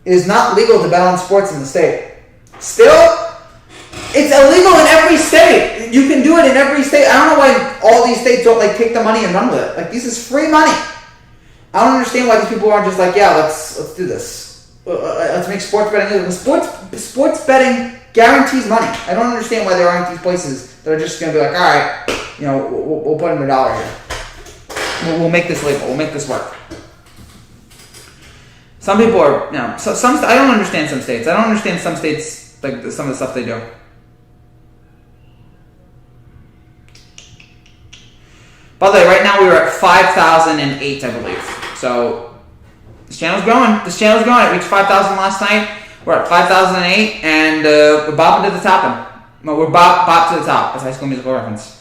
It is not legal to bet on sports in the state. Still, it's illegal in every state. You can do it in every state. I don't know why all these states don't take the money and run with it. This is free money. I don't understand why these people aren't just yeah, let's do this. Let's make sports betting illegal. Sports betting guarantees money. I don't understand why there aren't these places that are just going to be all right, we'll put in $1 here. We'll make this legal. We'll make this work. Some people are, I don't understand some states. I don't understand some states, some of the stuff they do. By the way, right now we were at 5,008, I believe. So, this channel's growing. It reached 5,000 last night. We're at 5,008, and we're bopping to the top. No, we're bop to the top. That's High School Musical reference.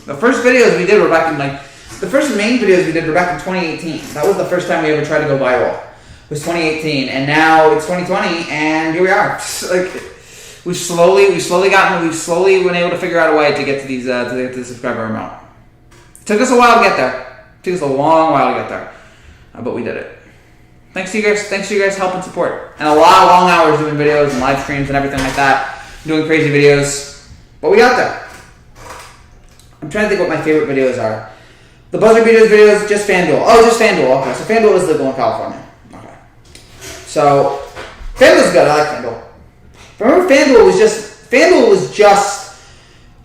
The first videos we did were back in the first main videos we did were back in 2018. That was the first time we ever tried to go viral. It was 2018, and now it's 2020, and here we are. We've slowly been able to figure out a way to get to these to the subscriber amount. It took us a while to get there. It took us a long while to get there, but we did it. Thanks to you guys. Thanks for you guys' help and support, and a lot of long hours doing videos and live streams and everything like that, doing crazy videos. But we got there. I'm trying to think what my favorite videos are. The buzzer beaters videos, just FanDuel. Oh, just FanDuel. Okay, so FanDuel is legal in California. Okay. So, FanDuel's good. I like FanDuel. Remember, FanDuel was just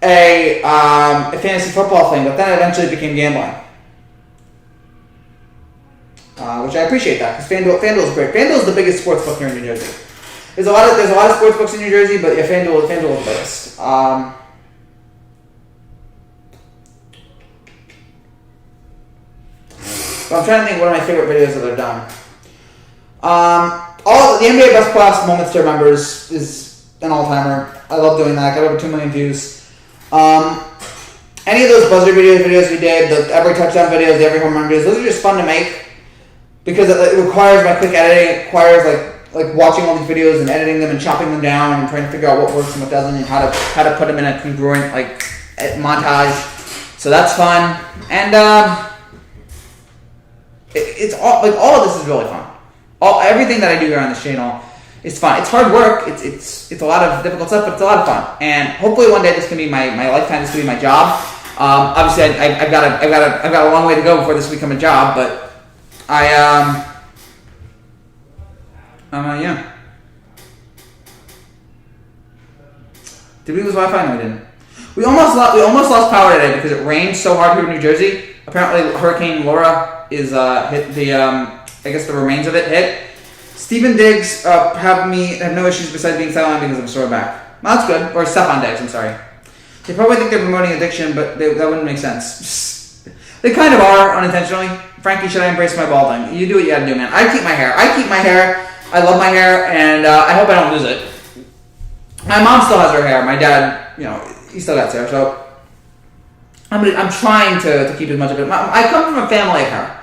a fantasy football thing, but then it eventually became gambling. Which I appreciate that, because FanDuel is great. FanDuel is the biggest sports book here in New Jersey. There's a lot of sports books in New Jersey, but yeah, FanDuel is the biggest. But I'm trying to think what are my favorite videos that I've done. All the NBA Best Playoffs Moments to Remember is an all-timer. I love doing that. Got over 2 million views. Any of those buzzer videos we did, the every touchdown videos, the every home run videos, those are just fun to make because it requires my quick editing. It requires like watching all these videos and editing them and chopping them down and trying to figure out what works and what doesn't and how to put them in a congruent montage. So that's fun. And it's all of this is really fun. Everything that I do here on this channel is fun. It's hard work. It's a lot of difficult stuff, but it's a lot of fun. And hopefully one day this can be my lifetime. This can be my job. Obviously, I've got a long way to go before this will become a job, but yeah. Did we lose Wi-Fi? No, we didn't. We almost lost power today because it rained so hard here in New Jersey. Apparently, Hurricane Laura is hit the I guess the remains of it hit. Stephen Diggs have no issues besides being sidelined because of a sore back. Well, that's good. Or Stephon Diggs, I'm sorry. They probably think they're promoting addiction, but that wouldn't make sense. They kind of are, unintentionally. Frankie, should I embrace my balding? You do what you gotta do, man. I keep my hair. I love my hair, and I hope I don't lose it. My mom still has her hair. My dad, he still got hair, so I'm trying to keep as much of it. I come from a family of hair,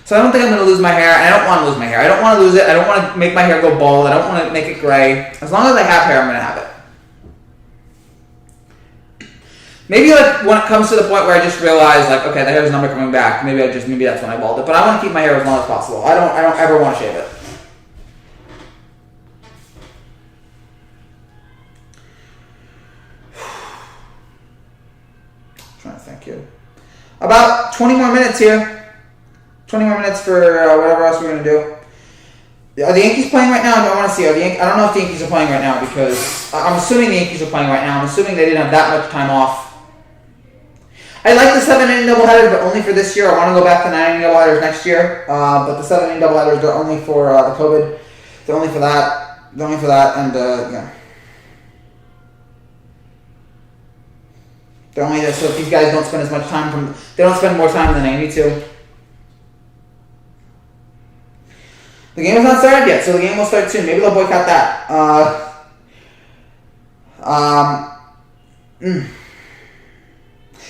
so I don't think I'm going to lose my hair, and I don't want to lose my hair. I don't want to lose it. I don't want to make my hair go bald. I don't want to make it gray. As long as I have hair, I'm going to have it. Maybe when it comes to the point where I just realize okay, the hair's not coming back. Maybe that's when I bald it. But I want to keep my hair as long as possible. I don't ever want to shave it. Thank you. About 20 more minutes here. 20 more minutes for whatever else we're going to do. Are the Yankees playing right now? I want to see. I don't know if the Yankees are playing right now because I'm assuming the Yankees are playing right now. I'm assuming they didn't have that much time off. I like the 7-inning doubleheaders, but only for this year. I want to go back to 9-inning doubleheaders next year. But the 7-inning doubleheaders, they're only for the COVID. They're only for that. And yeah. They're only there so if these guys don't spend as much time they don't spend more time than they need to. The game is not started yet, so the game will start soon. Maybe they'll boycott that.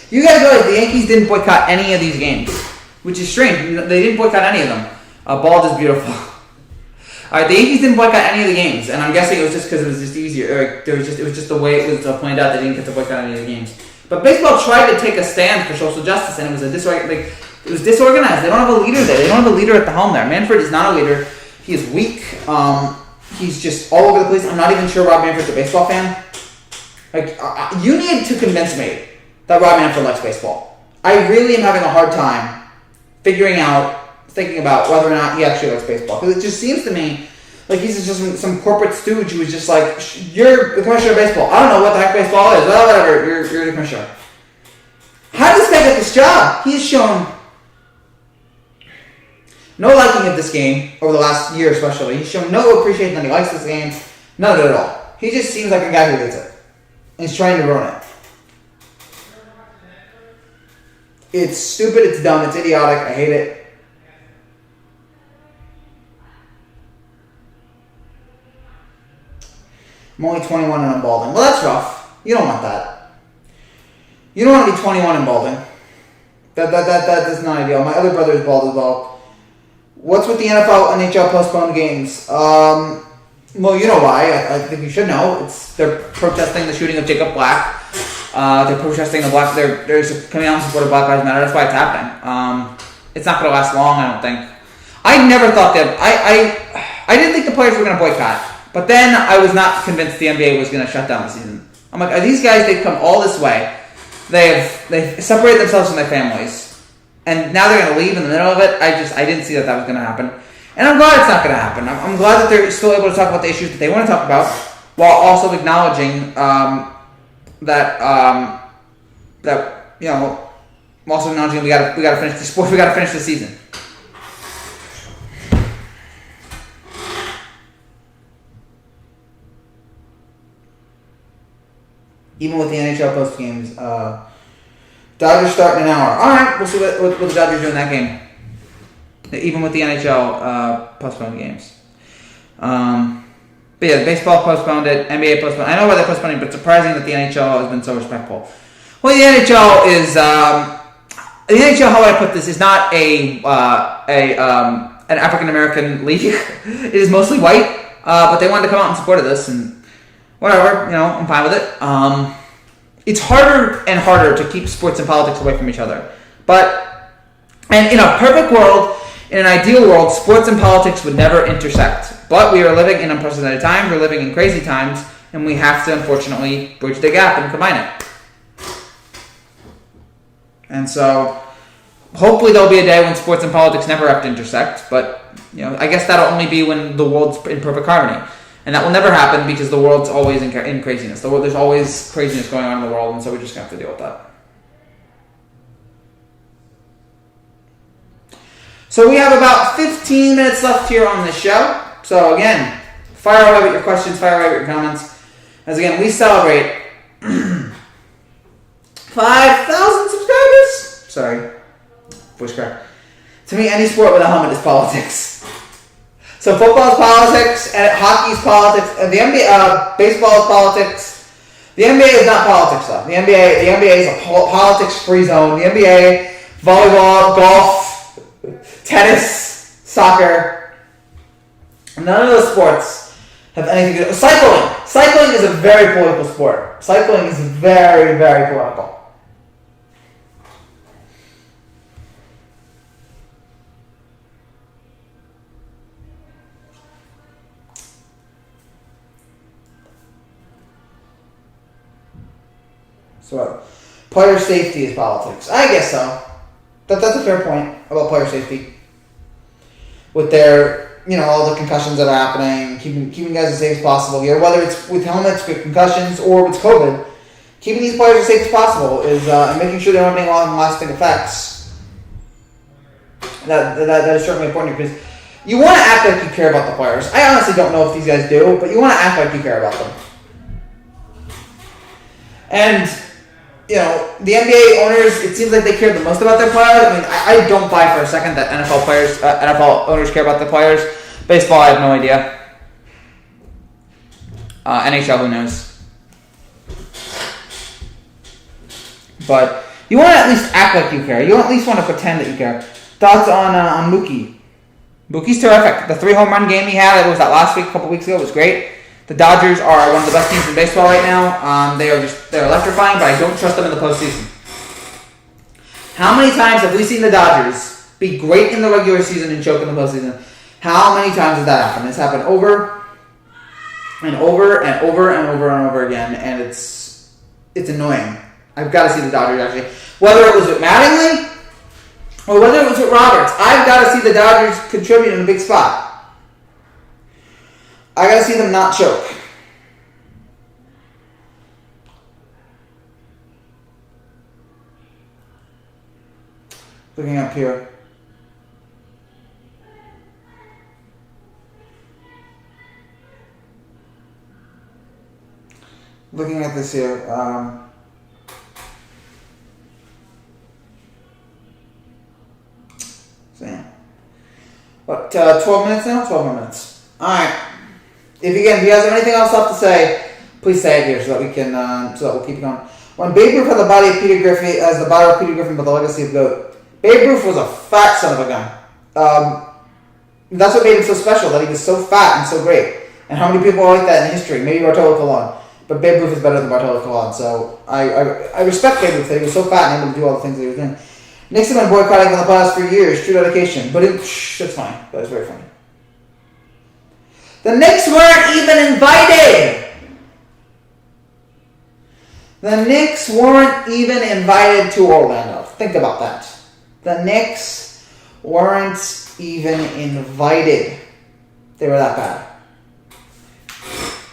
You guys realize the Yankees didn't boycott any of these games, which is strange. They didn't boycott any of them. Bald is beautiful. Alright, the Yankees didn't boycott any of the games, and I'm guessing it was just because it was just easier. It was just the way it was pointed out. They didn't get to boycott any of the games. But baseball tried to take a stand for social justice, and it was disorganized. They don't have a leader there. They don't have a leader at the helm there. Manfred is not a leader. He is weak. He's just all over the place. I'm not even sure Rob Manfred's a baseball fan. You need to convince me that Rob Manfred likes baseball. I really am having a hard time thinking about whether or not he actually likes baseball. Because it just seems to me like he's just some corporate stooge who was just like, you're the commissioner of baseball. I don't know what the heck baseball is. Well, whatever. You're the commissioner. How did this guy get this job? He's shown no liking of this game over the last year especially. He's shown no appreciation that he likes this game. None of it at all. He just seems like a guy who hates it. And he's trying to ruin it. It's stupid, it's dumb, it's idiotic, I hate it. I'm only 21 and I'm balding. Well, that's rough. You don't want that. You don't want to be 21 and balding. That's not ideal. My other brother is bald as well. What's with the NFL, NHL postponed games? Well, you know why. I think you should know. They're protesting the shooting of Jacob Black. They're protesting the black. They're coming out in support of Black Lives Matter. That's why it's happening. It's not going to last long, I don't think. I never thought that. I didn't think the players were going to boycott. But then I was not convinced the NBA was going to shut down the season. I'm like, are these guys? They've come all this way. They've separated themselves from their families, and now they're going to leave in the middle of it. I didn't see that was going to happen, and I'm glad it's not going to happen. I'm glad that they're still able to talk about the issues that they want to talk about, while also acknowledging that also acknowledging we got to finish the sport. We got to finish the season. Even with the NHL post games, Dodgers start in an hour. All right, we'll see what the Dodgers do in that game. Even with the NHL postponed games. But yeah, baseball postponed it, NBA postponed. I know why they're postponing, but it's surprising that the NHL has been so respectful. Well, the NHL is how would I put this? Is not an African American league. It is mostly white, but they wanted to come out in support of this and. Whatever, I'm fine with it. It's harder and harder to keep sports and politics away from each other. And in a perfect world, In an ideal world, sports and politics would never intersect. But we are living in unprecedented times, we're living in crazy times, and we have to, unfortunately, bridge the gap and combine it. And so, hopefully there'll be a day when sports and politics never have to intersect, but, I guess that'll only be when the world's in perfect harmony. And that will never happen because the world's always in craziness. There's always craziness going on in the world, and so we just have to deal with that. So we have about 15 minutes left here on this show. So again, fire away with your questions, fire away with your comments. As again, we celebrate 5,000 subscribers. Sorry, voice crack. To me, any sport with a helmet is politics. So football is politics, and hockey is politics, and the NBA, baseball is politics. The NBA is not politics, though. The NBA is a politics-free zone. The NBA, volleyball, golf, tennis, soccer, none of those sports have anything to do. Cycling is a very political sport. Cycling is very, very political. So, player safety is politics. I guess so. That's a fair point about player safety. With their, all the concussions that are happening, keeping guys as safe as possible here, whether it's with helmets, with concussions, or with COVID, keeping these players as safe as possible is and making sure they don't have any long-lasting effects. That is certainly important because you want to act like you care about the players. I honestly don't know if these guys do, but you want to act like you care about them. And the NBA owners, it seems like they care the most about their players. I mean, I don't buy for a second that NFL owners care about their players. Baseball, I have no idea. NHL, who knows? But you want to at least act like you care. You at least want to pretend that you care. Thoughts on Mookie? Mookie's terrific. The 3 home run game he had, was that last week, a couple weeks ago, was great. The Dodgers are one of the best teams in baseball right now. They're electrifying, but I don't trust them in the postseason. How many times have we seen the Dodgers be great in the regular season and choke in the postseason? How many times has that happened? It's happened over and over and over and over and over again, and it's annoying. I've got to see the Dodgers actually. Whether it was with Mattingly or whether it was with Roberts, I've got to see the Dodgers contribute in a big spot. I gotta see them not choke. Looking up here. Looking at this here. What, 12 minutes now? 12 more minutes. Alright. If you guys have anything else left to say, please say it here so that we can, so that we'll keep going. When Babe Ruth had the body of Peter Griffin, as the body of Peter Griffin, but the legacy of GOAT. Babe Ruth was a fat son of a gun. That's what made him so special, that he was so fat and so great. And how many people are like that in history? Maybe Bartolo Colon. But Babe Ruth is better than Bartolo Colon. So I respect Babe Ruth that he was so fat and able to do all the things that he was doing. Nixon been boycotting for the past 3 years. True dedication. But that's funny. That was very funny. The Knicks weren't even invited. The Knicks weren't even invited to Orlando. Think about that. The Knicks weren't even invited. They were that bad.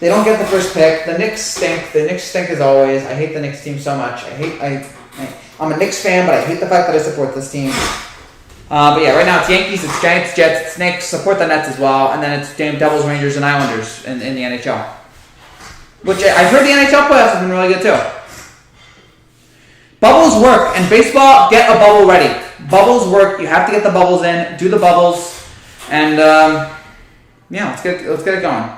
They don't get the first pick. The Knicks stink. The Knicks stink as always. I hate the Knicks team so much. I'm a Knicks fan, but I hate the fact that I support this team. But yeah, right now it's Yankees, it's Giants, Jets, it's Knicks. Support the Nets as well, and then it's Devils, Rangers, and Islanders in the NHL. Which I've heard the NHL playoffs have been really good too. Bubbles work, and baseball, get a bubble ready. Bubbles work. You have to get the bubbles in. Do the bubbles, and yeah, let's get it going.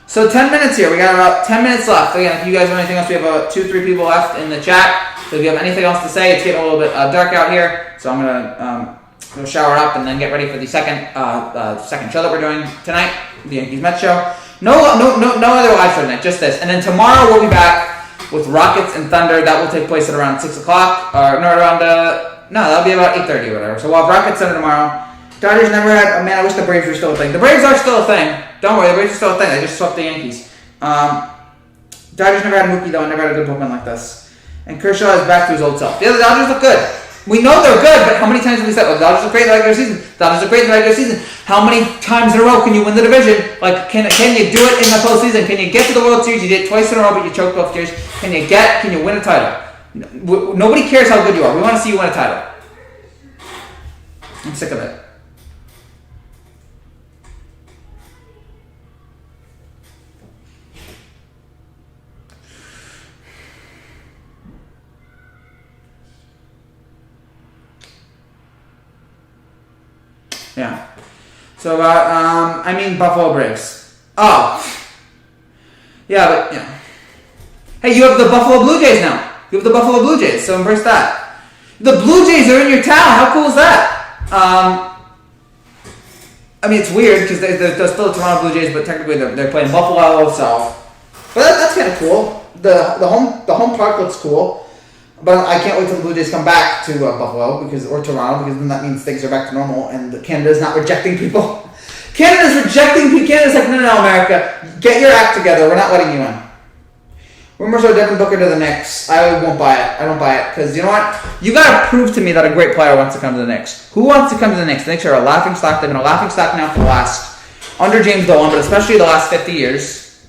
So 10 minutes here. We got about 10 minutes left. Again, if you guys have anything else, we have about 2-3 people left in the chat. So if you have anything else to say, it's getting a little bit dark out here. So I'm going to We'll shower up and then get ready for the second show that we're doing tonight, the Yankees Mets show. No other live show tonight, just this. And then tomorrow we'll be back with Rockets and Thunder. That will take place at around 6 o'clock. That'll be about 8:30 or whatever. So we'll have Rockets Thunder tomorrow. Dodgers never had. Oh man, I wish the Braves were still a thing. The Braves are still a thing. Don't worry, the Braves are still a thing. They just swept the Yankees. Dodgers never had Mookie though. Never had a good bullpen like this. And Kershaw is back to his old self. Yeah, the Dodgers look good. We know they're good, but how many times have we said, well, the Dodgers look great in the regular season? The Dodgers look great in the regular season. How many times in a row can you win the division? Like, can you do it in the postseason? Can you get to the World Series? You did it twice in a row, but you choked both years. Can you win a title? Nobody cares how good you are. We want to see you win a title. I'm sick of it. Yeah. So Buffalo Braves. Oh. Yeah, but hey, you have the Buffalo Blue Jays now. You have the Buffalo Blue Jays, so embrace that. The Blue Jays are in your town. How cool is that? It's weird because they're still Toronto Blue Jays, but technically they're playing Buffalo, so. But that's kind of cool. The home park looks cool. But I can't wait till the Blue Jays come back to Buffalo or Toronto, because then that means things are back to normal and Canada's not rejecting people. Canada's rejecting people. Canada's like, no, America, get your act together. We're not letting you in. Rumors are Devin Booker to the Knicks. I won't buy it. I don't buy it because you know what? You got to prove to me that a great player wants to come to the Knicks. Who wants to come to the Knicks? The Knicks are a laughing stock. They've been a laughing stock now for the last, under James Dolan, but especially the last 50 years.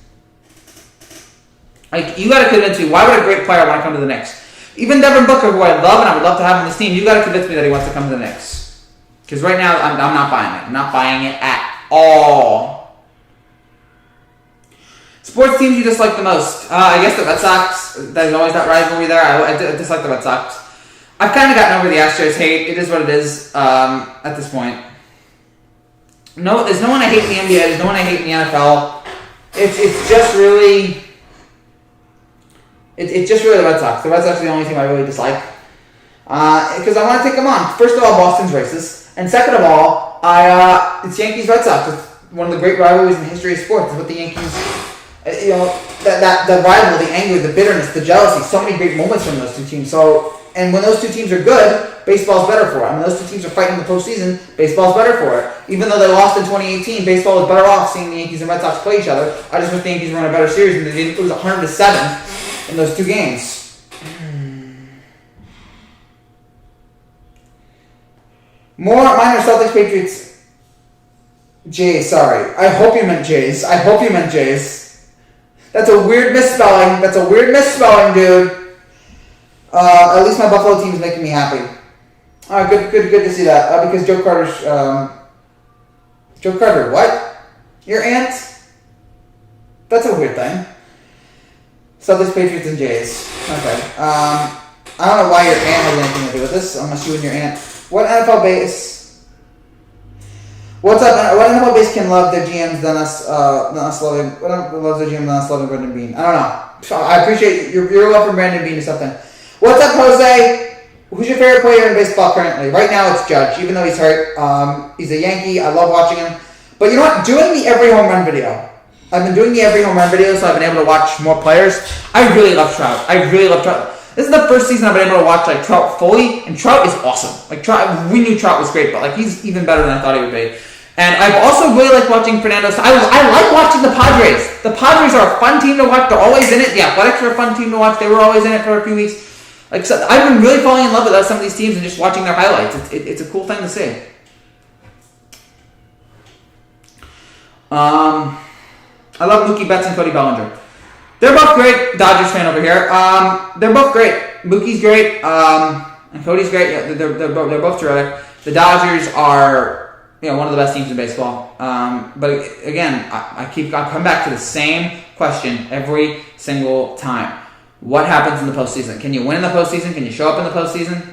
Like, you got to convince me, why would a great player want to come to the Knicks? Even Devin Booker, who I love and I would love to have on this team, you got to convince me that he wants to come to the Knicks. Because right now, I'm not buying it. I'm not buying it at all. Sports teams you dislike the most? I guess the Red Sox. There's always that rivalry there. I dislike the Red Sox. I've kind of gotten over the Astros hate. It is what it is at this point. No, there's no one I hate in the NBA. There's no one I hate in the NFL. It's just really... It's just really the Red Sox. The Red Sox are the only team I really dislike. Because I want to take them on. First of all, Boston's racist. And second of all, it's Yankees-Red Sox. It's one of the great rivalries in the history of sports. It's what the Yankees, the rivalry, the anger, the bitterness, the jealousy. So many great moments from those two teams. And when those two teams are good, baseball's better for it. And when those two teams are fighting in the postseason, baseball's better for it. Even though they lost in 2018, baseball was better off seeing the Yankees and Red Sox play each other. I just wish the Yankees were in a better series and they didn't lose 100-7. In those two games. Minor Celtics, Patriots. Jays, sorry. I hope you meant Jays. That's a weird misspelling. Dude. At least my Buffalo team is making me happy. Alright, good to see that. Because Joe Carter's... Joe Carter, what? Your aunt? That's a weird thing. Celtics, Patriots, and Jays. Okay. I don't know why your aunt has anything to do with this, unless you and your aunt. What NFL base? What's up? What NFL base can love their GMs than us loving? What loves their GM than us loving Brandon Beane? I don't know. I appreciate your love for Brandon Beane or something. What's up, Jose? Who's your favorite player in baseball currently? Right now, it's Judge, even though he's hurt. He's a Yankee. I love watching him. But you know what? Doing the every home run video. I've been doing the every home run video, so I've been able to watch more players. I really love Trout. This is the first season I've been able to watch Trout fully, and Trout is awesome. We knew Trout was great, but he's even better than I thought he would be. And I've also really liked watching Fernando. I like watching the Padres. The Padres are a fun team to watch. They're always in it. The Athletics are a fun team to watch. They were always in it for a few weeks. So I've been really falling in love with some of these teams and just watching their highlights. It's a cool thing to see. I love Mookie Betts and Cody Bellinger. They're both great. Dodgers fan over here. They're both great. Mookie's great, and Cody's great. Yeah, they're both terrific. The Dodgers are one of the best teams in baseball. But again, I come back to the same question every single time. What happens in the postseason? Can you win in the postseason? Can you show up in the postseason?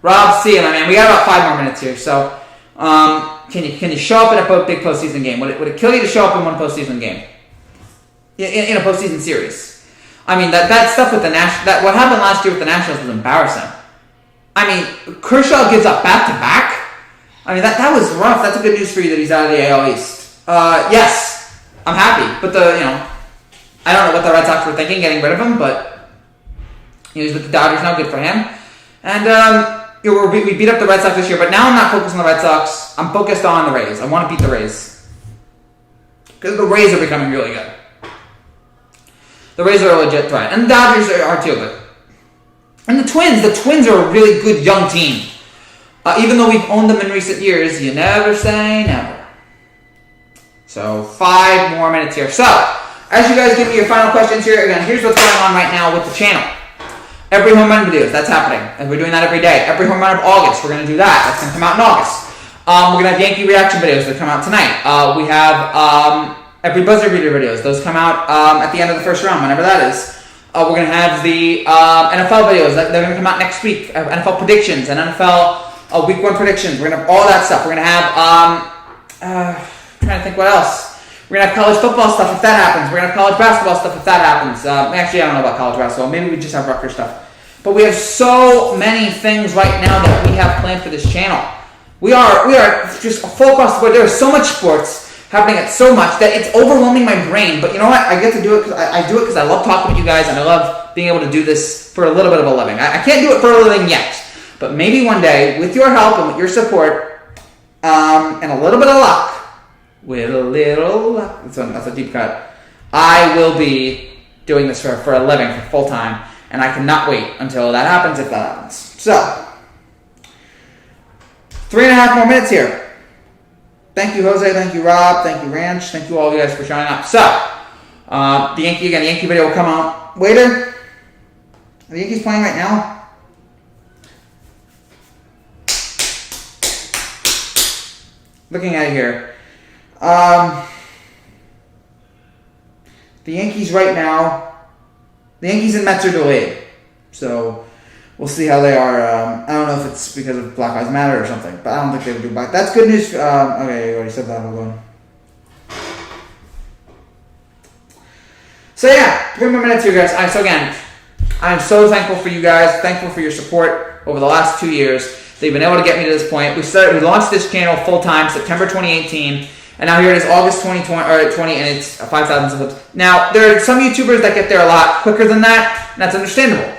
Rob, see you, my man. We got about 5 more minutes here, so can you show up in a big postseason game? Would it kill you to show up in one postseason game? In a postseason series. I mean, that stuff with the what happened last year with the Nationals was embarrassing. I mean, Kershaw gives up back-to-back. I mean, that was rough. That's a good news for you that he's out of the AL East. Yes, I'm happy. But I don't know what the Red Sox were thinking getting rid of him, but he's with the Dodgers now. Good for him. And we beat up the Red Sox this year, but now I'm not focused on the Red Sox. I'm focused on the Rays. I want to beat the Rays because the Rays are becoming really good. The Rays are a legit threat, and the Dodgers are too good. And the Twins are a really good young team. Even though we've owned them in recent years, you never say never. So 5 more minutes here. So, as you guys give me your final questions here, again, here's what's going on right now with the channel. Every home run videos, that's happening. And we're doing that every day. Every home run of August, we're going to do that. That's going to come out in August. We're going to have Yankee reaction videos that come out tonight. We have every buzzer beater videos. Those come out at the end of the first round, whenever that is. We're going to have the NFL videos. They're going to come out next week. NFL predictions and NFL week 1 predictions. We're going to have all that stuff. We're going to have, I'm trying to think what else. We're going to have college football stuff if that happens. We're going to have college basketball stuff if that happens. Actually, I don't know about college basketball. Maybe we just have Rutgers stuff. But we have so many things right now that we have planned for this channel. We are just full across the board. There is so much sports happening at so much that it's overwhelming my brain. But you know what? I get to do it because I do it because I love talking with you guys and I love being able to do this for a little bit of a living. I can't do it for a living yet. But maybe one day, with your help and with your support, and a little bit of luck, that's a deep cut, I will be doing this for a living, for full time, and I cannot wait until that happens, if that happens. So, 3.5 more minutes here. Thank you, Jose. Thank you, Rob. Thank you, Ranch. Thank you all of you guys for showing up. So, the Yankee video will come out later. Are the Yankees playing right now? Looking at it here. The Yankees right now, the Yankees and Mets are delayed. So, we'll see how they are. I don't know if it's because of Black Lives Matter or something, but I don't think they would do black. That's good news. Okay, you already said that. Hold on. So yeah, 3 more minutes here, guys. So again, I'm so thankful for you guys. Thankful for your support over the last 2 years. They've been able to get me to this point. We launched this channel full time September 2018, and now here it is August 2020, and it's 5,000 subs. Now there are some YouTubers that get there a lot quicker than that, and that's understandable.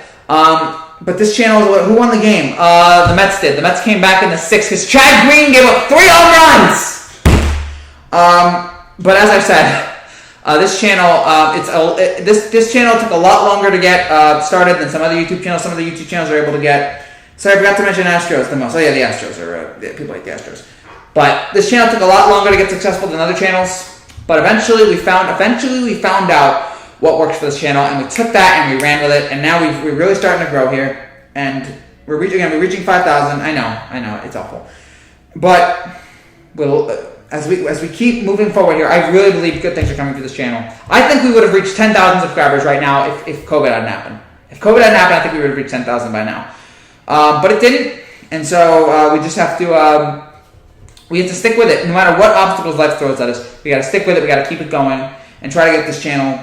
But this channel, who won the game? The Mets did. The Mets came back in the 6th because Chad Green gave up 3 home runs. But as I said, this channel, this channel took a lot longer to get started than some other YouTube channels. Some of the YouTube channels are able to get. Sorry, I forgot to mention Astros the most. Oh yeah, the Astros are people like the Astros. But this channel took a lot longer to get successful than other channels. But eventually we found out what works for this channel, and we took that and we ran with it, and now we're really starting to grow here, and we're reaching 5,000. I know, it's awful, but as we keep moving forward here, I really believe good things are coming to this channel. I think we would have reached 10,000 subscribers right now if COVID hadn't happened. If COVID hadn't happened, I think we would have reached 10,000 by now, but it didn't, and so we just have to. We have to stick with it, no matter what obstacles life throws at us. We got to stick with it. We got to keep it going. And try to get this channel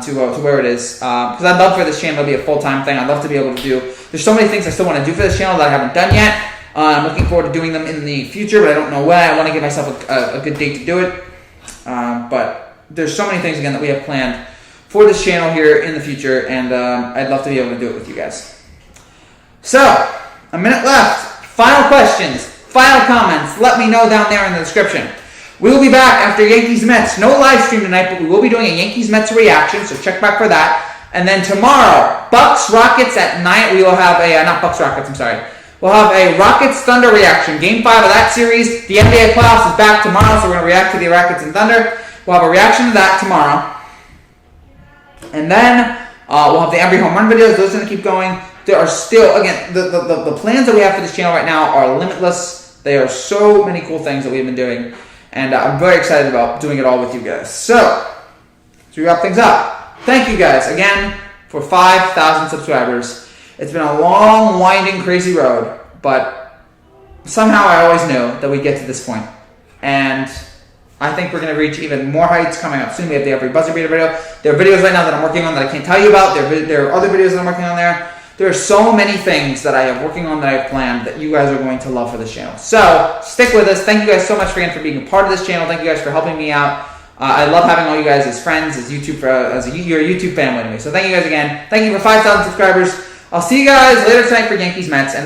to where it is. Because I'd love for this channel to be a full-time thing. I'd love to be able to do... There's so many things I still want to do for this channel that I haven't done yet. I'm looking forward to doing them in the future, but I don't know when. I want to give myself a good date to do it. But there's so many things, again, that we have planned for this channel here in the future, and I'd love to be able to do it with you guys. So, a minute left. Final questions. Final comments. Let me know down there in the description. We will be back after Yankees-Mets. No live stream tonight, but we will be doing a Yankees-Mets reaction, so check back for that. And then tomorrow, Bucks-Rockets at 9. We will have a, not Bucks-Rockets, I'm sorry. We'll have a Rockets-Thunder reaction. Game 5 of that series. The NBA playoffs is back tomorrow, so we're going to react to the Rockets and Thunder. We'll have a reaction to that tomorrow. And then we'll have the every home run videos. Those are going to keep going. There are still, again, the plans that we have for this channel right now are limitless. There are so many cool things that we've been doing. And I'm very excited about doing it all with you guys. So, to wrap things up, thank you guys again for 5,000 subscribers. It's been a long, winding, crazy road, but somehow I always knew that we'd get to this point. And I think we're going to reach even more heights coming up soon. We have the every buzzer beater video. There are videos right now that I'm working on that I can't tell you about. There are other videos that I'm working on there. There are so many things that I have working on that I have planned that you guys are going to love for this channel. So stick with us. Thank you guys so much again for being a part of this channel. Thank you guys for helping me out. I love having all you guys as friends, as you're a YouTube family to me. So thank you guys again. Thank you for 5,000 subscribers. I'll see you guys later tonight for Yankees Mets. And